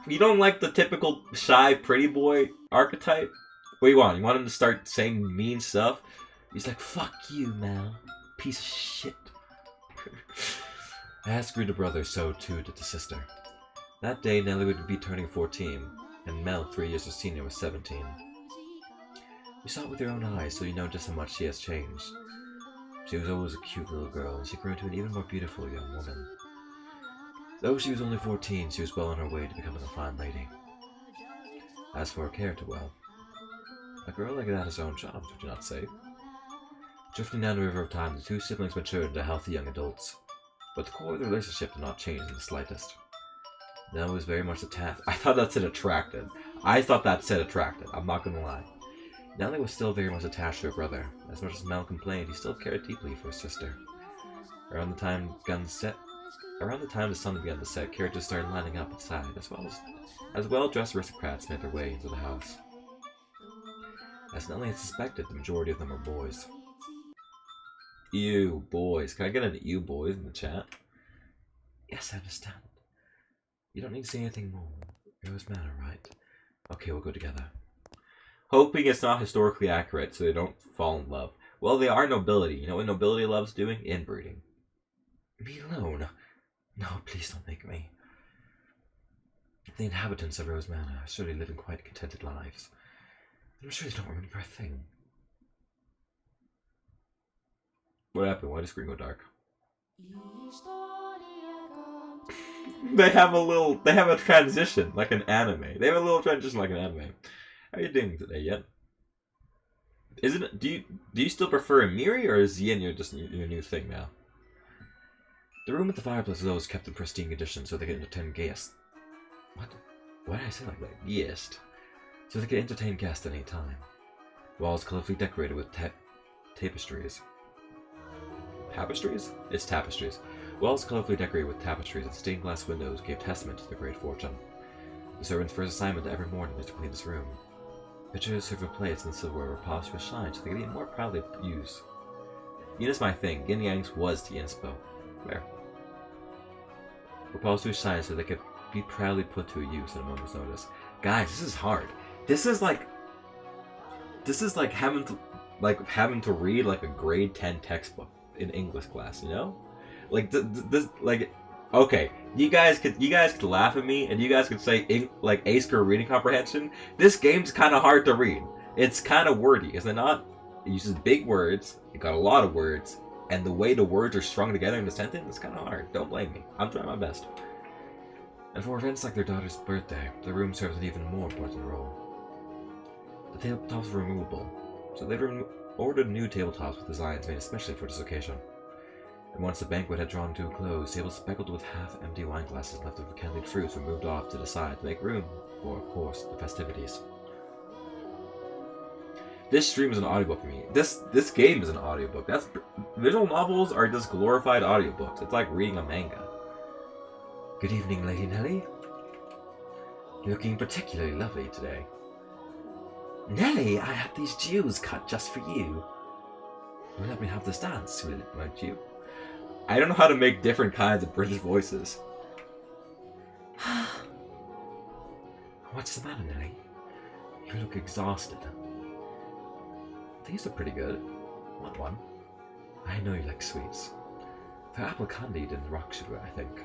You don't like the typical shy, pretty boy archetype? What do you want? You want him to start saying mean stuff? He's like, fuck you, Mel. Piece of shit. As grew the brother, so too did the sister. That day, Nelly would be turning 14, and Mel, 3 years her senior, was 17. You saw it with your own eyes, so you know just how much she has changed. She was always a cute little girl, and she grew into an even more beautiful young woman. Though she was only 14, she was well on her way to becoming a fine lady. As for her character, well, a girl like that has her own charms, would you not say? Drifting down the river of time, the two siblings matured into healthy young adults. But the core of their relationship did not change in the slightest. Nell was very much attached. I thought that said attracted. I'm not gonna lie. Nellie was still very much attached to her brother. As much as Mel complained, he still cared deeply for his sister. Around the time the sun began to set, characters started lining up inside, as well-dressed aristocrats made their way into the house. As Nellie had suspected, the majority of them were boys. Ew, boys. Can I get an ew, boys in the chat? Yes, I understand. You don't need to say anything more. It always matter, right? Okay, we'll go together. Hoping it's not historically accurate so they don't fall in love. Well, they are nobility. You know what nobility loves doing? Inbreeding. Me alone? No, please don't make me. The inhabitants of Rose Manor are surely living quite contented lives. I'm sure they don't remember a thing. What happened? Why did the screen go dark? They have a transition like an anime. They have a little transition like an anime. How are you doing today yet? Isn't it? Do you still prefer Miri or is Yin your new thing now? The room with the fireplace is always kept in pristine condition so they can entertain guests. What? Why did I say like that? Guests. So they can entertain guests at any time. Walls colorfully decorated with tapestries. Tapestries? It's tapestries. Walls colorfully decorated with tapestries and stained glass windows gave testament to their great fortune. The servant's first assignment every morning is to clean this room. Pitchers, silver plates, and silverware were polished with shine so they could be more proudly used. Yin is my thing. Yin Yang's was the inspo. Where? Were polished with shine so they could be proudly put to use at a moment's notice. Guys, this is hard. This is like having to read like a grade 10 textbook in English class, you know? Like this okay, you guys could laugh at me and you guys could say like A-score reading comprehension. This game's kind of hard to read. It's kind of wordy, is it not? It uses big words. It got a lot of words, and the way the words are strung together in the sentence is kind of hard. Don't blame me. I'm trying my best. And for events like their daughter's birthday, the room serves an even more important role. The tabletops were removable, so they ordered new tabletops with designs made especially for this occasion. And once the banquet had drawn to a close, tables speckled with half-empty wine glasses left over candied fruits were moved off to the side to make room for, of course, the festivities. This stream is an audiobook for me. This game is an audiobook. Visual novels are just glorified audiobooks. It's like reading a manga. Good evening, Lady Nellie. You're looking particularly lovely today. Nellie, I had these jewels cut just for you. You'll let me have this dance, won't you? I don't know how to make different kinds of British voices. What's the matter, Nellie? You look exhausted. These are pretty good. Want one? I know you like sweets. They're apple candied and rock sugar, I think.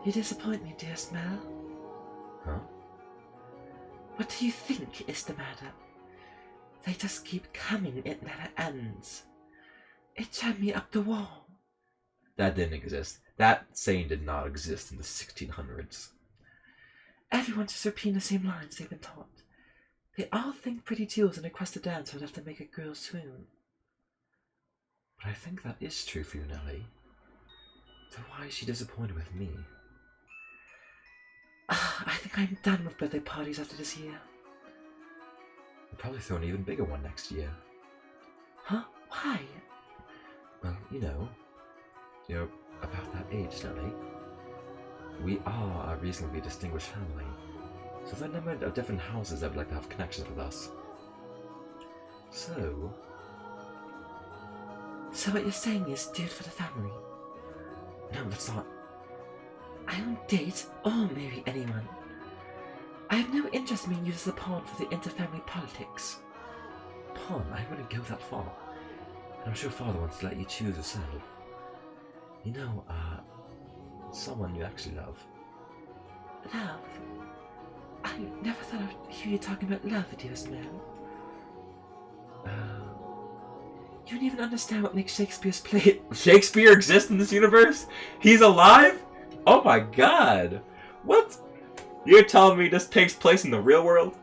You disappoint me, dear Smell. Huh? What do you think is the matter? They just keep coming, it never ends. It turned me up the wall. That didn't exist. That saying did not exist in the 1600s. Everyone's just repeating the same lines they've been taught. They all think pretty jewels and request a dance would have to make a girl swoon. But I think that is true for you, Nellie. So why is she disappointed with me? I think I'm done with birthday parties after this year. We'll probably throw an even bigger one next year. Huh? Why? Well, you're about that age, Nellie. We are a reasonably distinguished family, so there are a number of different houses that would like to have connections with us. So what you're saying is do it for the family? No, that's not. I won't date or marry anyone. I have no interest in being used as a pawn for the interfamily politics. Pawn? I wouldn't go that far. And I'm sure Father wants to let you choose yourself. Someone you actually love. Love? I never thought I'd hear you talking about love, dear Smell. You don't even understand what makes Shakespeare's play. Shakespeare exists in this universe? He's alive? Oh my god! What? You're telling me this takes place in the real world?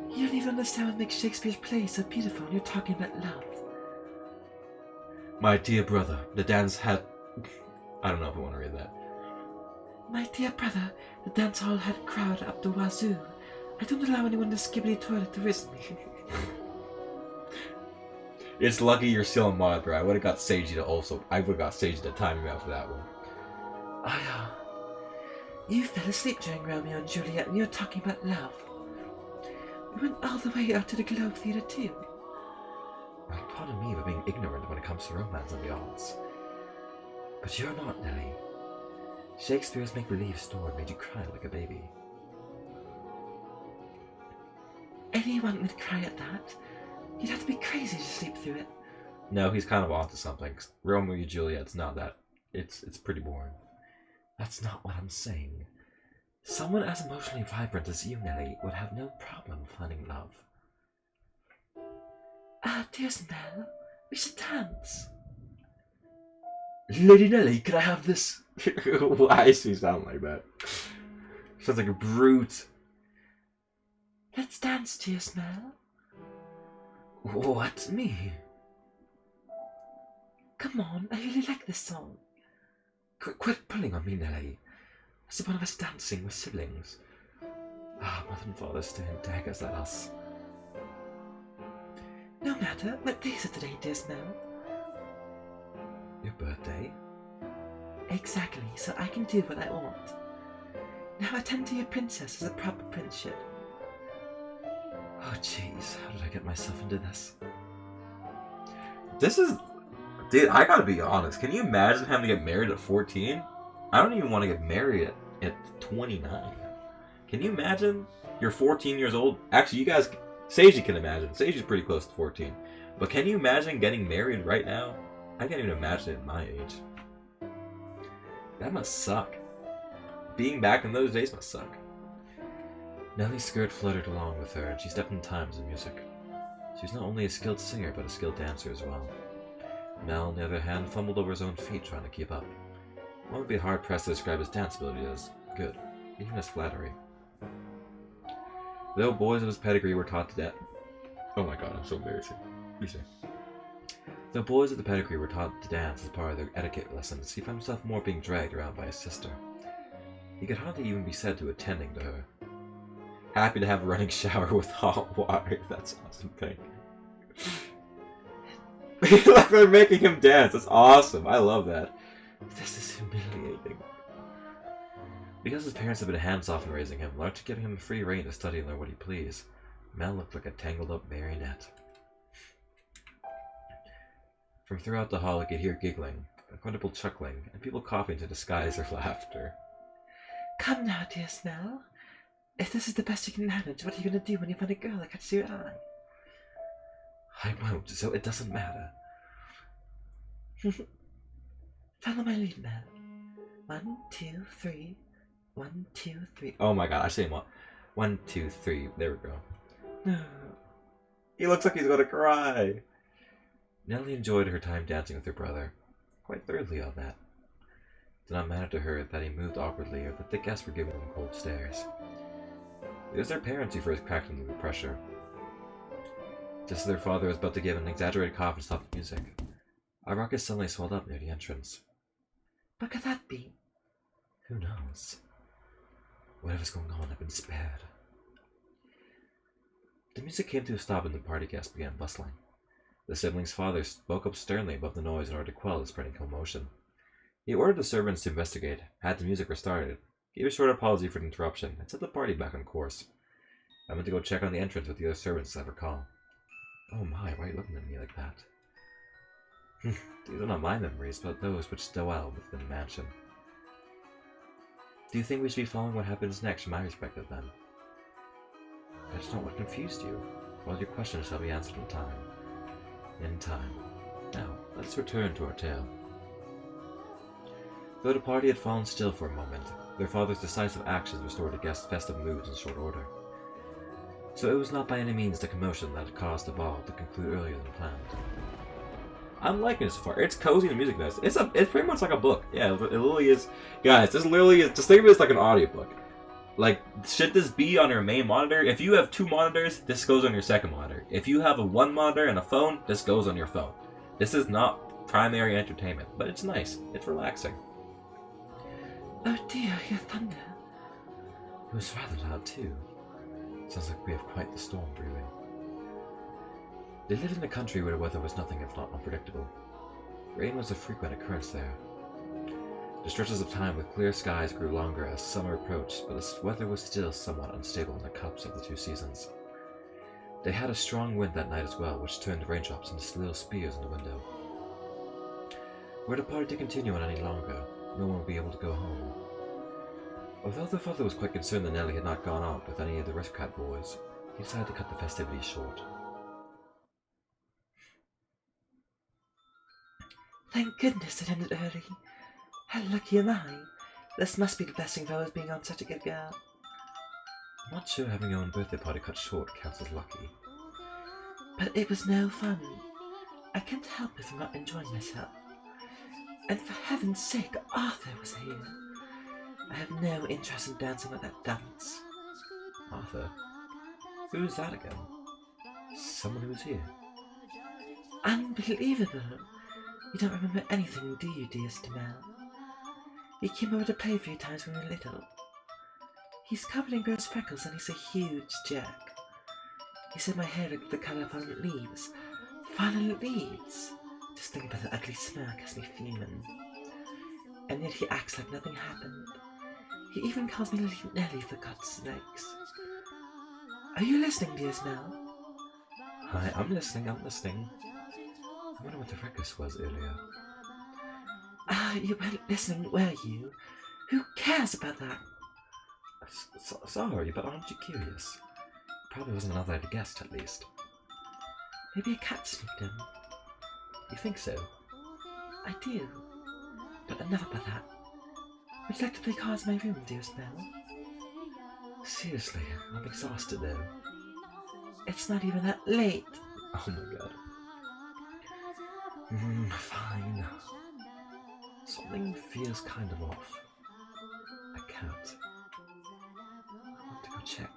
You don't even understand what makes Shakespeare's play so beautiful when you're talking about love. My dear brother, the dance had... I don't know if I want to read that. My dear brother, the dance hall had a crowd up the wazoo. I don't allow anyone to skibbity toilet to risk me. It's lucky you're still in mod, bro. I would have got Seiji to time you out for that one. You fell asleep during Romeo and Juliet and you're talking about love. We went all the way out to the Globe Theatre too. Well, pardon me for being ignorant when it comes to romance and the arts. But you're not, Nellie. Shakespeare's make-believe story made you cry like a baby. Anyone would cry at that. You'd have to be crazy to sleep through it. No, he's kind of onto something. Romeo and Juliet's not that. It's pretty boring. That's not what I'm saying. Someone as emotionally vibrant as you, Nelly, would have no problem finding love. Dearest Mel, we should dance. Lady Nelly, can I have this? Why does she sound like that? Sounds like a brute. Let's dance, dearest Mel. What? Me? Come on, I really like this song. Quit pulling on me, Nelly. What's the point of us dancing with siblings? Mother and father staring daggers at us. No matter, what day is it today, dearest Mel? Your birthday? Exactly, so I can do what I want. Now attend to your princess as a proper prince should. Oh jeez, how did I get myself into this? This is... Dude, I gotta be honest. Can you imagine having to get married at 14? I don't even want to get married at 29. Can you imagine? You're 14 years old. Actually, you guys... Seiji can imagine. Seiji's pretty close to 14. But can you imagine getting married right now? I can't even imagine it at my age. That must suck. Being back in those days must suck. Nellie's skirt fluttered along with her, and she stepped in time to the music. She was not only a skilled singer, but a skilled dancer as well. Mel, on the other hand, fumbled over his own feet trying to keep up. One would be hard-pressed to describe his dance ability as good, even as flattery. Though boys of his pedigree were taught to dance... Oh my god, I'm so embarrassing. You say. Though boys of the pedigree were taught to dance as part of their etiquette lessons, he found himself more being dragged around by his sister. He could hardly even be said to attending to her. Happy to have a running shower with hot water. That's awesome thing. Like they're making him dance. That's awesome. I love that. This is humiliating. Because his parents had been hands-off in raising him, largely giving him free rein to study and learn what he pleased, Mel looked like a tangled-up marionette. From throughout the hall, he could hear giggling, unquenchable chuckling, and people coughing to disguise their laughter. Come now, dearest Mel. If this is the best you can manage, what are you going to do when you find a girl that catches your eye? I won't, so it doesn't matter. Follow my lead, Mel. 1, 2, 3. 1, 2, 3. Oh my god, I see him. 1, 2, 3. There we go. No. He looks like he's gonna cry. Nellie enjoyed her time dancing with her brother. Quite thoroughly on that. It did not matter to her that he moved awkwardly or that the guests were giving him cold stares. It was their parents who first cracked under the pressure. Just as their father was about to give an exaggerated cough and stop the music, a ruckus suddenly swelled up near the entrance. What could that be? Who knows? Whatever's going on, I've been spared. The music came to a stop and the party guests began bustling. The siblings' father spoke up sternly above the noise in order to quell the spreading commotion. He ordered the servants to investigate, had the music restarted, gave a short apology for the interruption, and set the party back on course. I went to go check on the entrance with the other servants, as I recall. Oh my, why are you looking at me like that? These are not my memories, but those which dwell within the mansion. Do you think we should be following what happens next from my perspective, then? That's not what confused you. All your questions shall be answered in time. In time. Now, let's return to our tale. Though the party had fallen still for a moment, their father's decisive actions restored the guests' festive moods in short order. So it was not by any means the commotion that had caused the ball to conclude earlier than planned. I'm liking it so far. It's cozy and music nice. It's pretty much like a book. Yeah, it literally is. Guys, this literally is. Just think of it as like an audiobook. Like, should this be on your main monitor? If you have 2 monitors, this goes on your second monitor. If you have a 1 monitor and a phone, this goes on your phone. This is not primary entertainment, but it's nice. It's relaxing. Oh dear, I hear thunder. It was rather loud too. Sounds like we have quite the storm brewing. They lived in a country where the weather was nothing if not unpredictable. Rain was a frequent occurrence there. The stretches of time with clear skies grew longer as summer approached, but the weather was still somewhat unstable in the cups of the 2 seasons. They had a strong wind that night as well, which turned the raindrops into little spears in the window. Were the party to continue on any longer, no one would be able to go home. Although the father was quite concerned that Nellie had not gone out with any of the aristocrat boys, he decided to cut the festivities short. Thank goodness it ended early. How lucky am I? This must be the blessing of always being on such a good girl. I'm not sure having your own birthday party cut short counts as lucky. But it was no fun. I can't help it from not enjoying myself. And for heaven's sake, Arthur was here. I have no interest in dancing at that dance. Arthur? Who's that again? Someone who was here? Unbelievable. You don't remember anything, do you, dearest Mel? He came over to play a few times when we were little. He's covered in gross freckles and he's a huge jerk. He said my hair looked the colour of fallen leaves. Fallen leaves! Just thinking about the ugly smirk has me fuming. And yet he acts like nothing happened. He even calls me Lily Nelly for God's sakes. Are you listening, dearest Mel? Hi, I'm listening. I wonder what the ruckus was earlier. You weren't listening, were you? Who cares about that? Sorry, but aren't you curious? Probably wasn't another I'd guessed, at least. Maybe a cat sneaked in. You think so? I do. But enough about that. Would you like to play cards in my room, dearest Mel? Seriously, I'm exhausted though. It's not even that late. Oh my god. Fine. Something feels kind of off. A cat. I want to go check.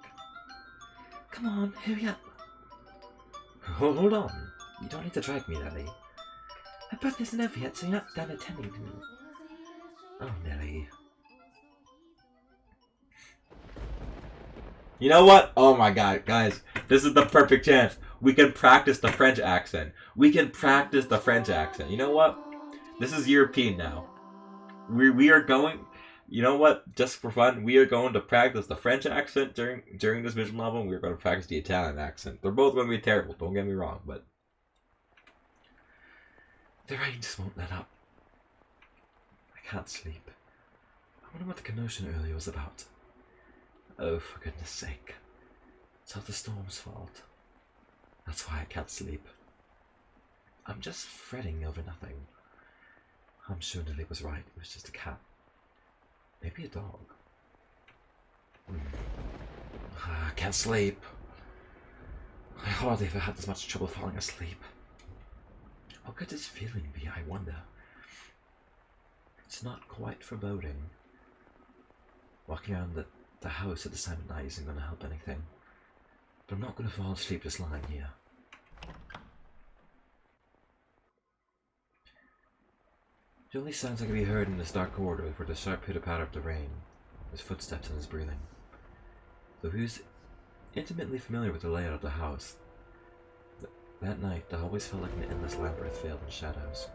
Come on, hurry up. Hold on. You don't need to drag me, Nelly. My birthday isn't over yet, so you're not done attending to me. Oh, Nelly. You know what? Oh my god, guys. This is the perfect chance. We can practice the French accent. You know what? This is European now. We are going... You know what? Just for fun, we are going to practice the French accent during this visual novel, and we're going to practice the Italian accent. They're both going to be terrible, don't get me wrong, but... The rain just won't let up. I can't sleep. I wonder what the commotion earlier was about. Oh, for goodness sake. It's all the storm's fault. That's why I can't sleep. I'm just fretting over nothing. I'm sure Lily was right. It was just a cat. Maybe a dog. I can't sleep. I hardly ever had this much trouble falling asleep. What could this feeling be, I wonder? It's not quite foreboding. Walking around the house at this time of night isn't going to help anything. But I'm not going to fall asleep just lying here. The only sounds that can be heard in this dark corridor were the sharp pitter-patter of the rain, his footsteps and his breathing. Though he was intimately familiar with the layout of the house, that night the hallways felt like an endless labyrinth veiled in shadows.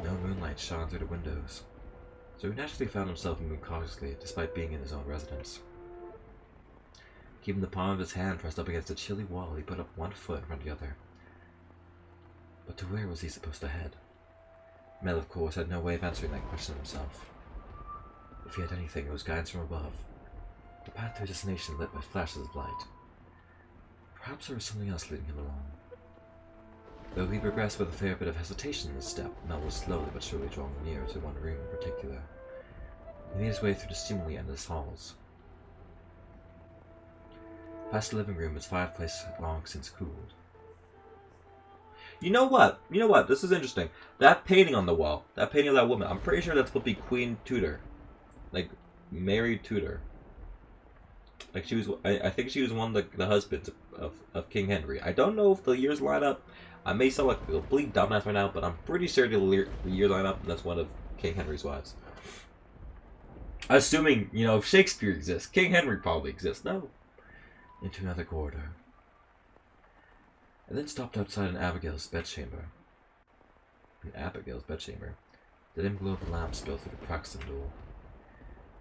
No moonlight shone through the windows, so he naturally found himself moving cautiously despite being in his own residence. Keeping the palm of his hand pressed up against the chilly wall, he put up one foot in front of the other. But to where was he supposed to head? Mel, of course, had no way of answering that question himself. If he had anything, it was guidance from above. The path to his destination lit by flashes of light. Perhaps there was something else leading him along. Though he progressed with a fair bit of hesitation in his step, Mel was slowly but surely drawing nearer to one room in particular. He made his way through the seemingly endless halls. Past the living room, its fireplace had long since cooled. You know what? This is interesting. That painting on the wall, that painting of that woman, I'm pretty sure that's supposed to be Queen Tudor. Like, Mary Tudor. Like, she was, I think she was one of the husbands of King Henry. I don't know if the years line up. I may sound like a complete dumbass right now, but I'm pretty sure the years line up, and that's one of King Henry's wives. Assuming, if Shakespeare exists, King Henry probably exists. No. Into another corridor. And then stopped outside Abigail's bedchamber. The dim glow of the lamp spilled through the cracks in the door.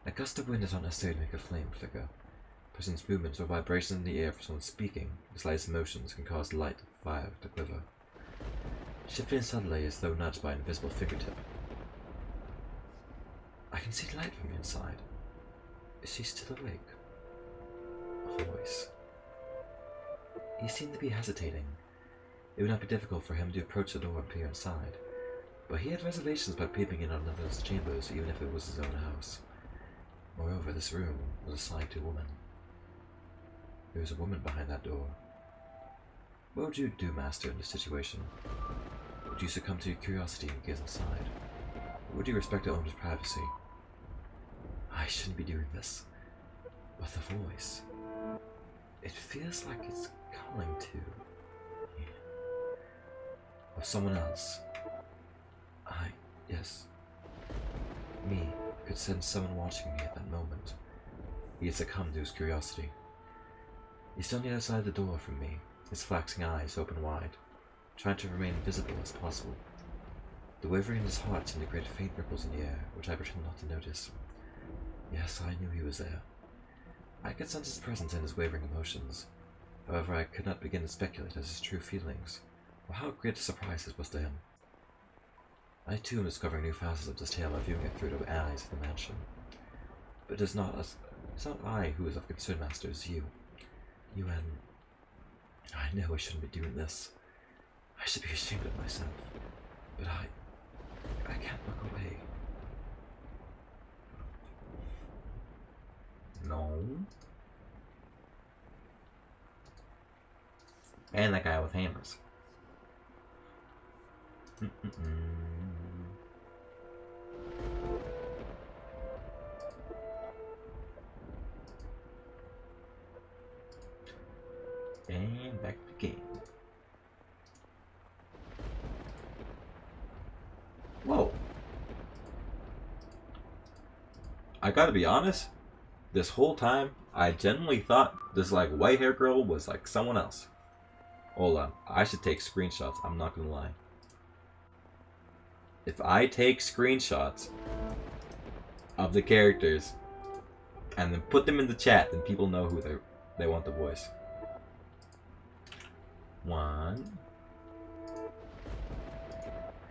A gust of wind is not necessary to make a flame flicker. A person's movements or vibrations in the air for someone speaking, the slightest motions can cause the light of fire to quiver, shifting suddenly as though nudged by an invisible fingertip. I can see the light from the inside. Is she still awake? A voice. He seemed to be hesitating. It would not be difficult for him to approach the door and peer inside. but he had reservations about peeping in on another's chambers, even if it was his own house. Moreover, this room was assigned to a woman. There was a woman behind that door. What would you do, Master, in this situation? Would you succumb to your curiosity and gaze inside? Or would you respect the owner's privacy? I shouldn't be doing this. But the voice... it feels like it's calling to... me. Of someone else. Yes. Me could sense someone watching me at that moment. He had succumbed to his curiosity. He stood on the other side of the door from me, his flaxing eyes open wide, trying to remain invisible as possible. The wavering in his heart seemed to create faint ripples in the air, which I pretended not to notice. Yes, I knew he was there. I could sense his presence and his wavering emotions. However, I could not begin to speculate as his true feelings, or how great a surprise this was to him. I too am discovering new facets of this tale by viewing it through the eyes of the mansion. But it's not I who is of concern, Master, it's you. You and... I know I shouldn't be doing this. I should be ashamed of myself. But I can't look away. No. And that guy with hammers. And back to the game. Whoa. I gotta be honest, this whole time, I genuinely thought this like white hair girl was like someone else. Hold on, I should take screenshots, I'm not gonna lie. If I take screenshots of the characters and then put them in the chat, then people know who they want the voice. One.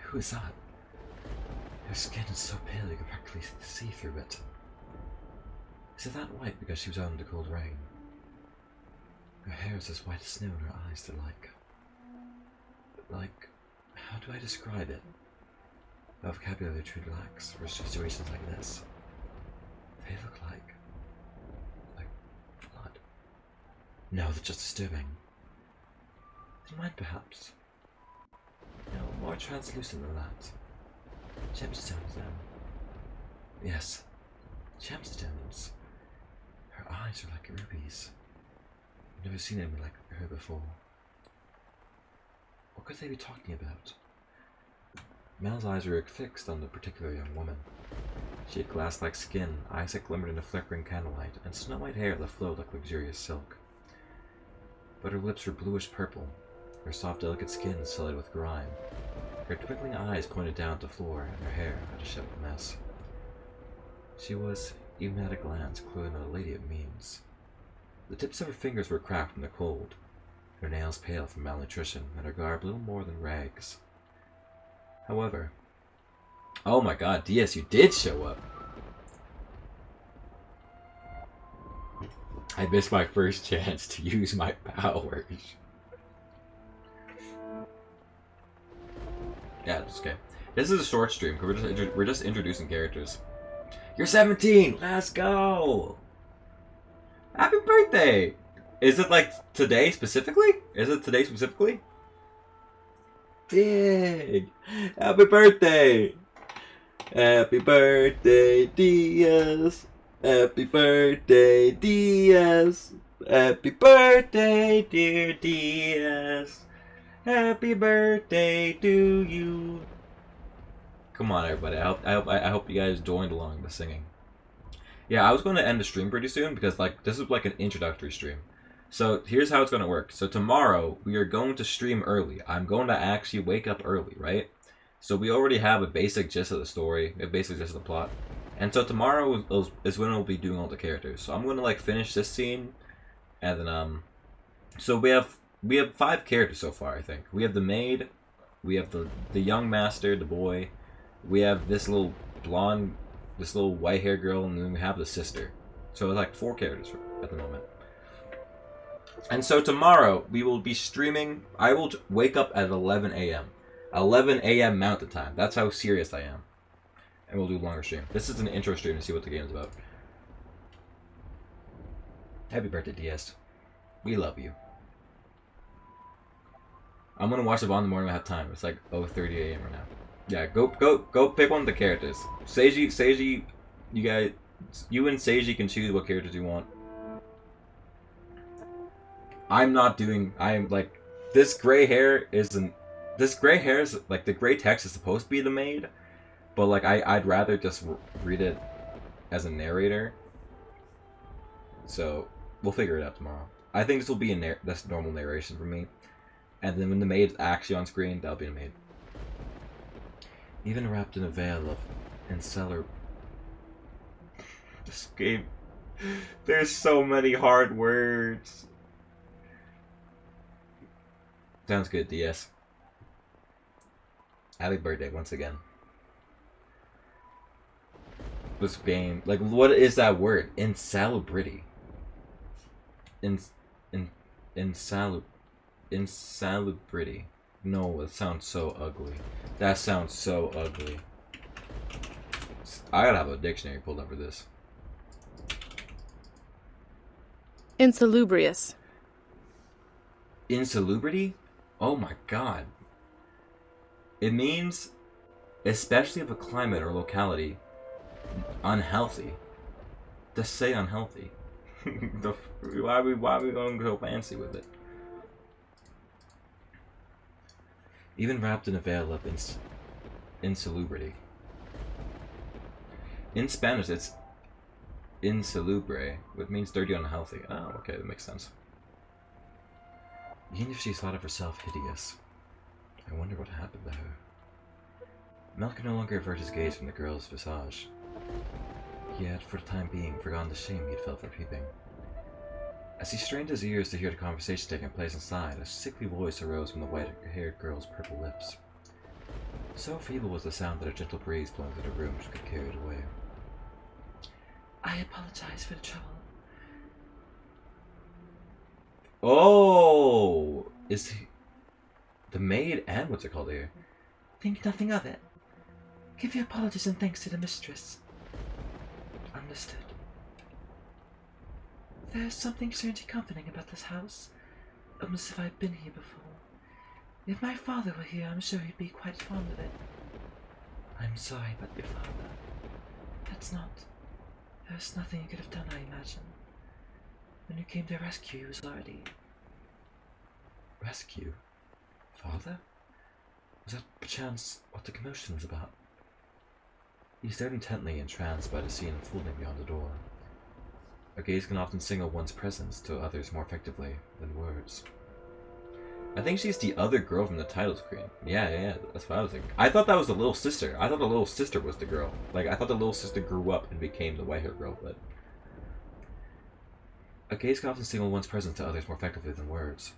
Who is that? Her skin is so pale you can practically see through it. Is it that white because she was out in the cold rain? Her hair is as white as snow and her eyes are like... how do I describe it? My vocabulary too lax for situations like this. They look like blood. No, they're just disturbing. In mine, perhaps. No, more translucent than that. Gemstones, then. Yes, gemstones. Her eyes are like rubies. I've never seen anyone like her before. What could they be talking about? Mel's eyes were fixed on the particular young woman. She had glass-like skin, eyes that glimmered in the flickering candlelight, and snow-white hair that flowed like luxurious silk. But her lips were bluish-purple, her soft, delicate skin sullied with grime. Her twinkling eyes pointed down at the floor, and her hair a disheveled mess. She was, even at a glance, clearly not a lady of means. The tips of her fingers were cracked in the cold, her nails pale from malnutrition, and her garb little more than rags. However... Oh my god, DS, you did show up! I missed my first chance to use my powers. Yeah, it's okay. This is a short stream, we're just introducing characters. You're 17! Let's go! Happy birthday! Is it like today specifically? Is it today specifically? Big! Happy birthday! Happy birthday, DS! Happy birthday, DS! Happy birthday, dear DS! Happy birthday to you! Come on, everybody! I hope you guys joined along with singing. Yeah, I was going to end the stream pretty soon because like this is like an introductory stream. So here's how it's going to work. So tomorrow we are going to stream early. I'm going to actually wake up early, right? So we already have a basic gist of the story, a basic gist of the plot. And so tomorrow is when we'll be doing all the characters. So I'm going to like finish this scene, and then so we have 5 characters so far. I think we have the maid, we have the young master, the boy, we have this little blonde, this little white hair girl, and then we have the sister. So it's like 4 characters at the moment. And so tomorrow we will be streaming. I will wake up at 11 a.m. 11 a.m. Mountain Time. That's how serious I am. And we'll do a longer stream. This is an intro stream to see what the game is about. Happy birthday, DS. We love you. I'm gonna watch it on the morning when I have time. It's like 0:30 a.m. right now. Yeah, go pick one of the characters. Seiji, you and Seiji can choose what characters you want. I'm like, this gray hair is like, the gray text is supposed to be the maid, but like I'd rather just read it as a narrator. So we'll figure it out tomorrow. I think this will be that's normal narration for me, and then when the maid's actually on screen, that'll be the maid. Even wrapped in a veil of inceller. This game, there's so many hard words. Sounds good, DS. Happy birthday once again. This game, like, what is that word? Insalubrity. Insalubrity. No, it sounds so ugly. That sounds so ugly. I gotta have a dictionary pulled up for this. Insalubrious. Insalubrity? Oh my god. It means, especially of a climate or locality, unhealthy. Just say unhealthy. Why are we going so fancy with it? Even wrapped in a veil of insalubrity. In Spanish, it's insalubre, which means dirty or unhealthy. Oh, okay, that makes sense. Even if she thought of herself hideous, I wonder what happened to her. Mel could no longer avert his gaze from the girl's visage. He had, for the time being, forgotten the shame he had felt for peeping. As he strained his ears to hear the conversation taking place inside, a sickly voice arose from the white-haired girl's purple lips. So feeble was the sound that a gentle breeze blowing through the room could carry it away. I apologize for the trouble. Oh! Is he... the maid and what's it called here? Think nothing of it. Give your apologies and thanks to the mistress. Understood. There's something strangely comforting about this house, almost as if I've been here before. If my father were here, I'm sure he'd be quite fond of it. I'm sorry about your father. There's nothing you could have done, I imagine. When you came to rescue, he was already... Rescue? Father? Was that perchance what the commotion was about? He stared intently, entranced by the scene unfolding beyond the door. A gaze can often signal one's presence to others more effectively than words. I think she's the other girl from the title screen. Yeah, that's what I was thinking. I thought that was the little sister. I thought the little sister was the girl. Like, I thought the little sister grew up and became the white-haired girl, but... A gaze can often signal one's presence to others more effectively than words.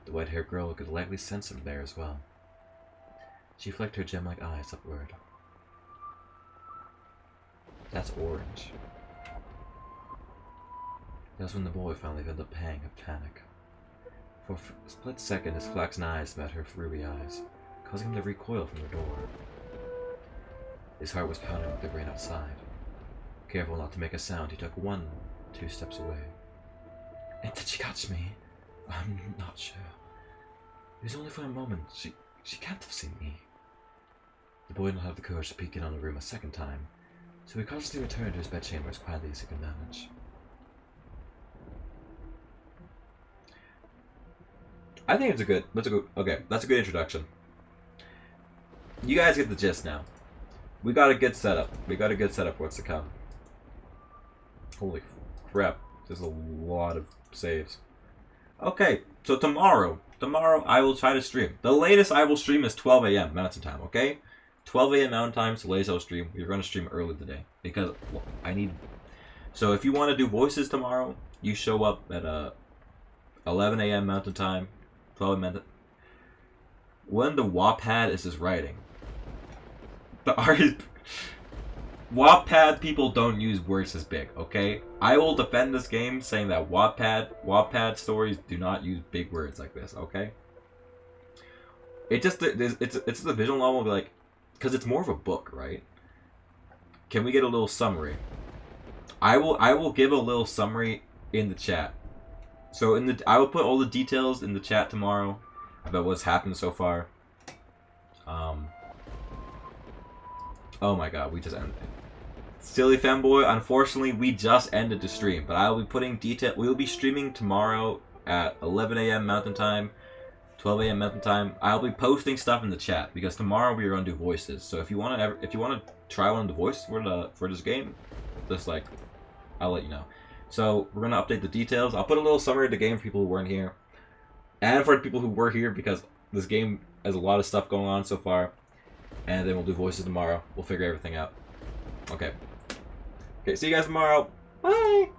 The white-haired girl could likely sense him there as well. She flicked her gem-like eyes upward. That's orange. That was when the boy finally felt a pang of panic. For a split second, his flaxen eyes met her ruby eyes, causing him to recoil from the door. His heart was pounding with the rain outside. Careful not to make a sound, he took 2 steps away. And did she catch me? I'm not sure. It was only for a moment. She can't have seen me. The boy did not have the courage to peek in on the room a second time, so he cautiously returned to his bedchamber as quietly as he could manage. I think that's a good introduction. You guys get the gist now. We got a good setup. For what's to come. Holy crap. There's a lot of saves. Okay, so tomorrow I will try to stream. The latest I will stream is 12 a.m. Mountain Time, okay? 12 a.m. Mountain Time is the latest I'll stream. We're going to stream early today because I need... So if you want to do voices tomorrow, you show up at 11 a.m. Mountain Time. 12 a.m. When the Wattpad is just writing. Wattpad people don't use words this big, okay? I will defend this game saying that Wattpad stories do not use big words like this, okay? It just it's the visual novel, like, because it's more of a book, right? Can we get a little summary? I will give a little summary in the chat. So I will put all the details in the chat tomorrow about what's happened so far. Oh my god, we just ended it. Silly fanboy, unfortunately we just ended the stream, but I will be putting detail. We will be streaming tomorrow at 11 a.m. Mountain Time, 12 a.m. Mountain Time. I'll be posting stuff in the chat because tomorrow we are gonna do voices. So if you wanna try one of the voices for this game, just like, I'll let you know. So we're gonna update the details. I'll put a little summary of the game for people who weren't here, and for the people who were here, because this game has a lot of stuff going on so far. And then we'll do voices tomorrow. We'll figure everything out. Okay. Okay, see you guys tomorrow. Bye!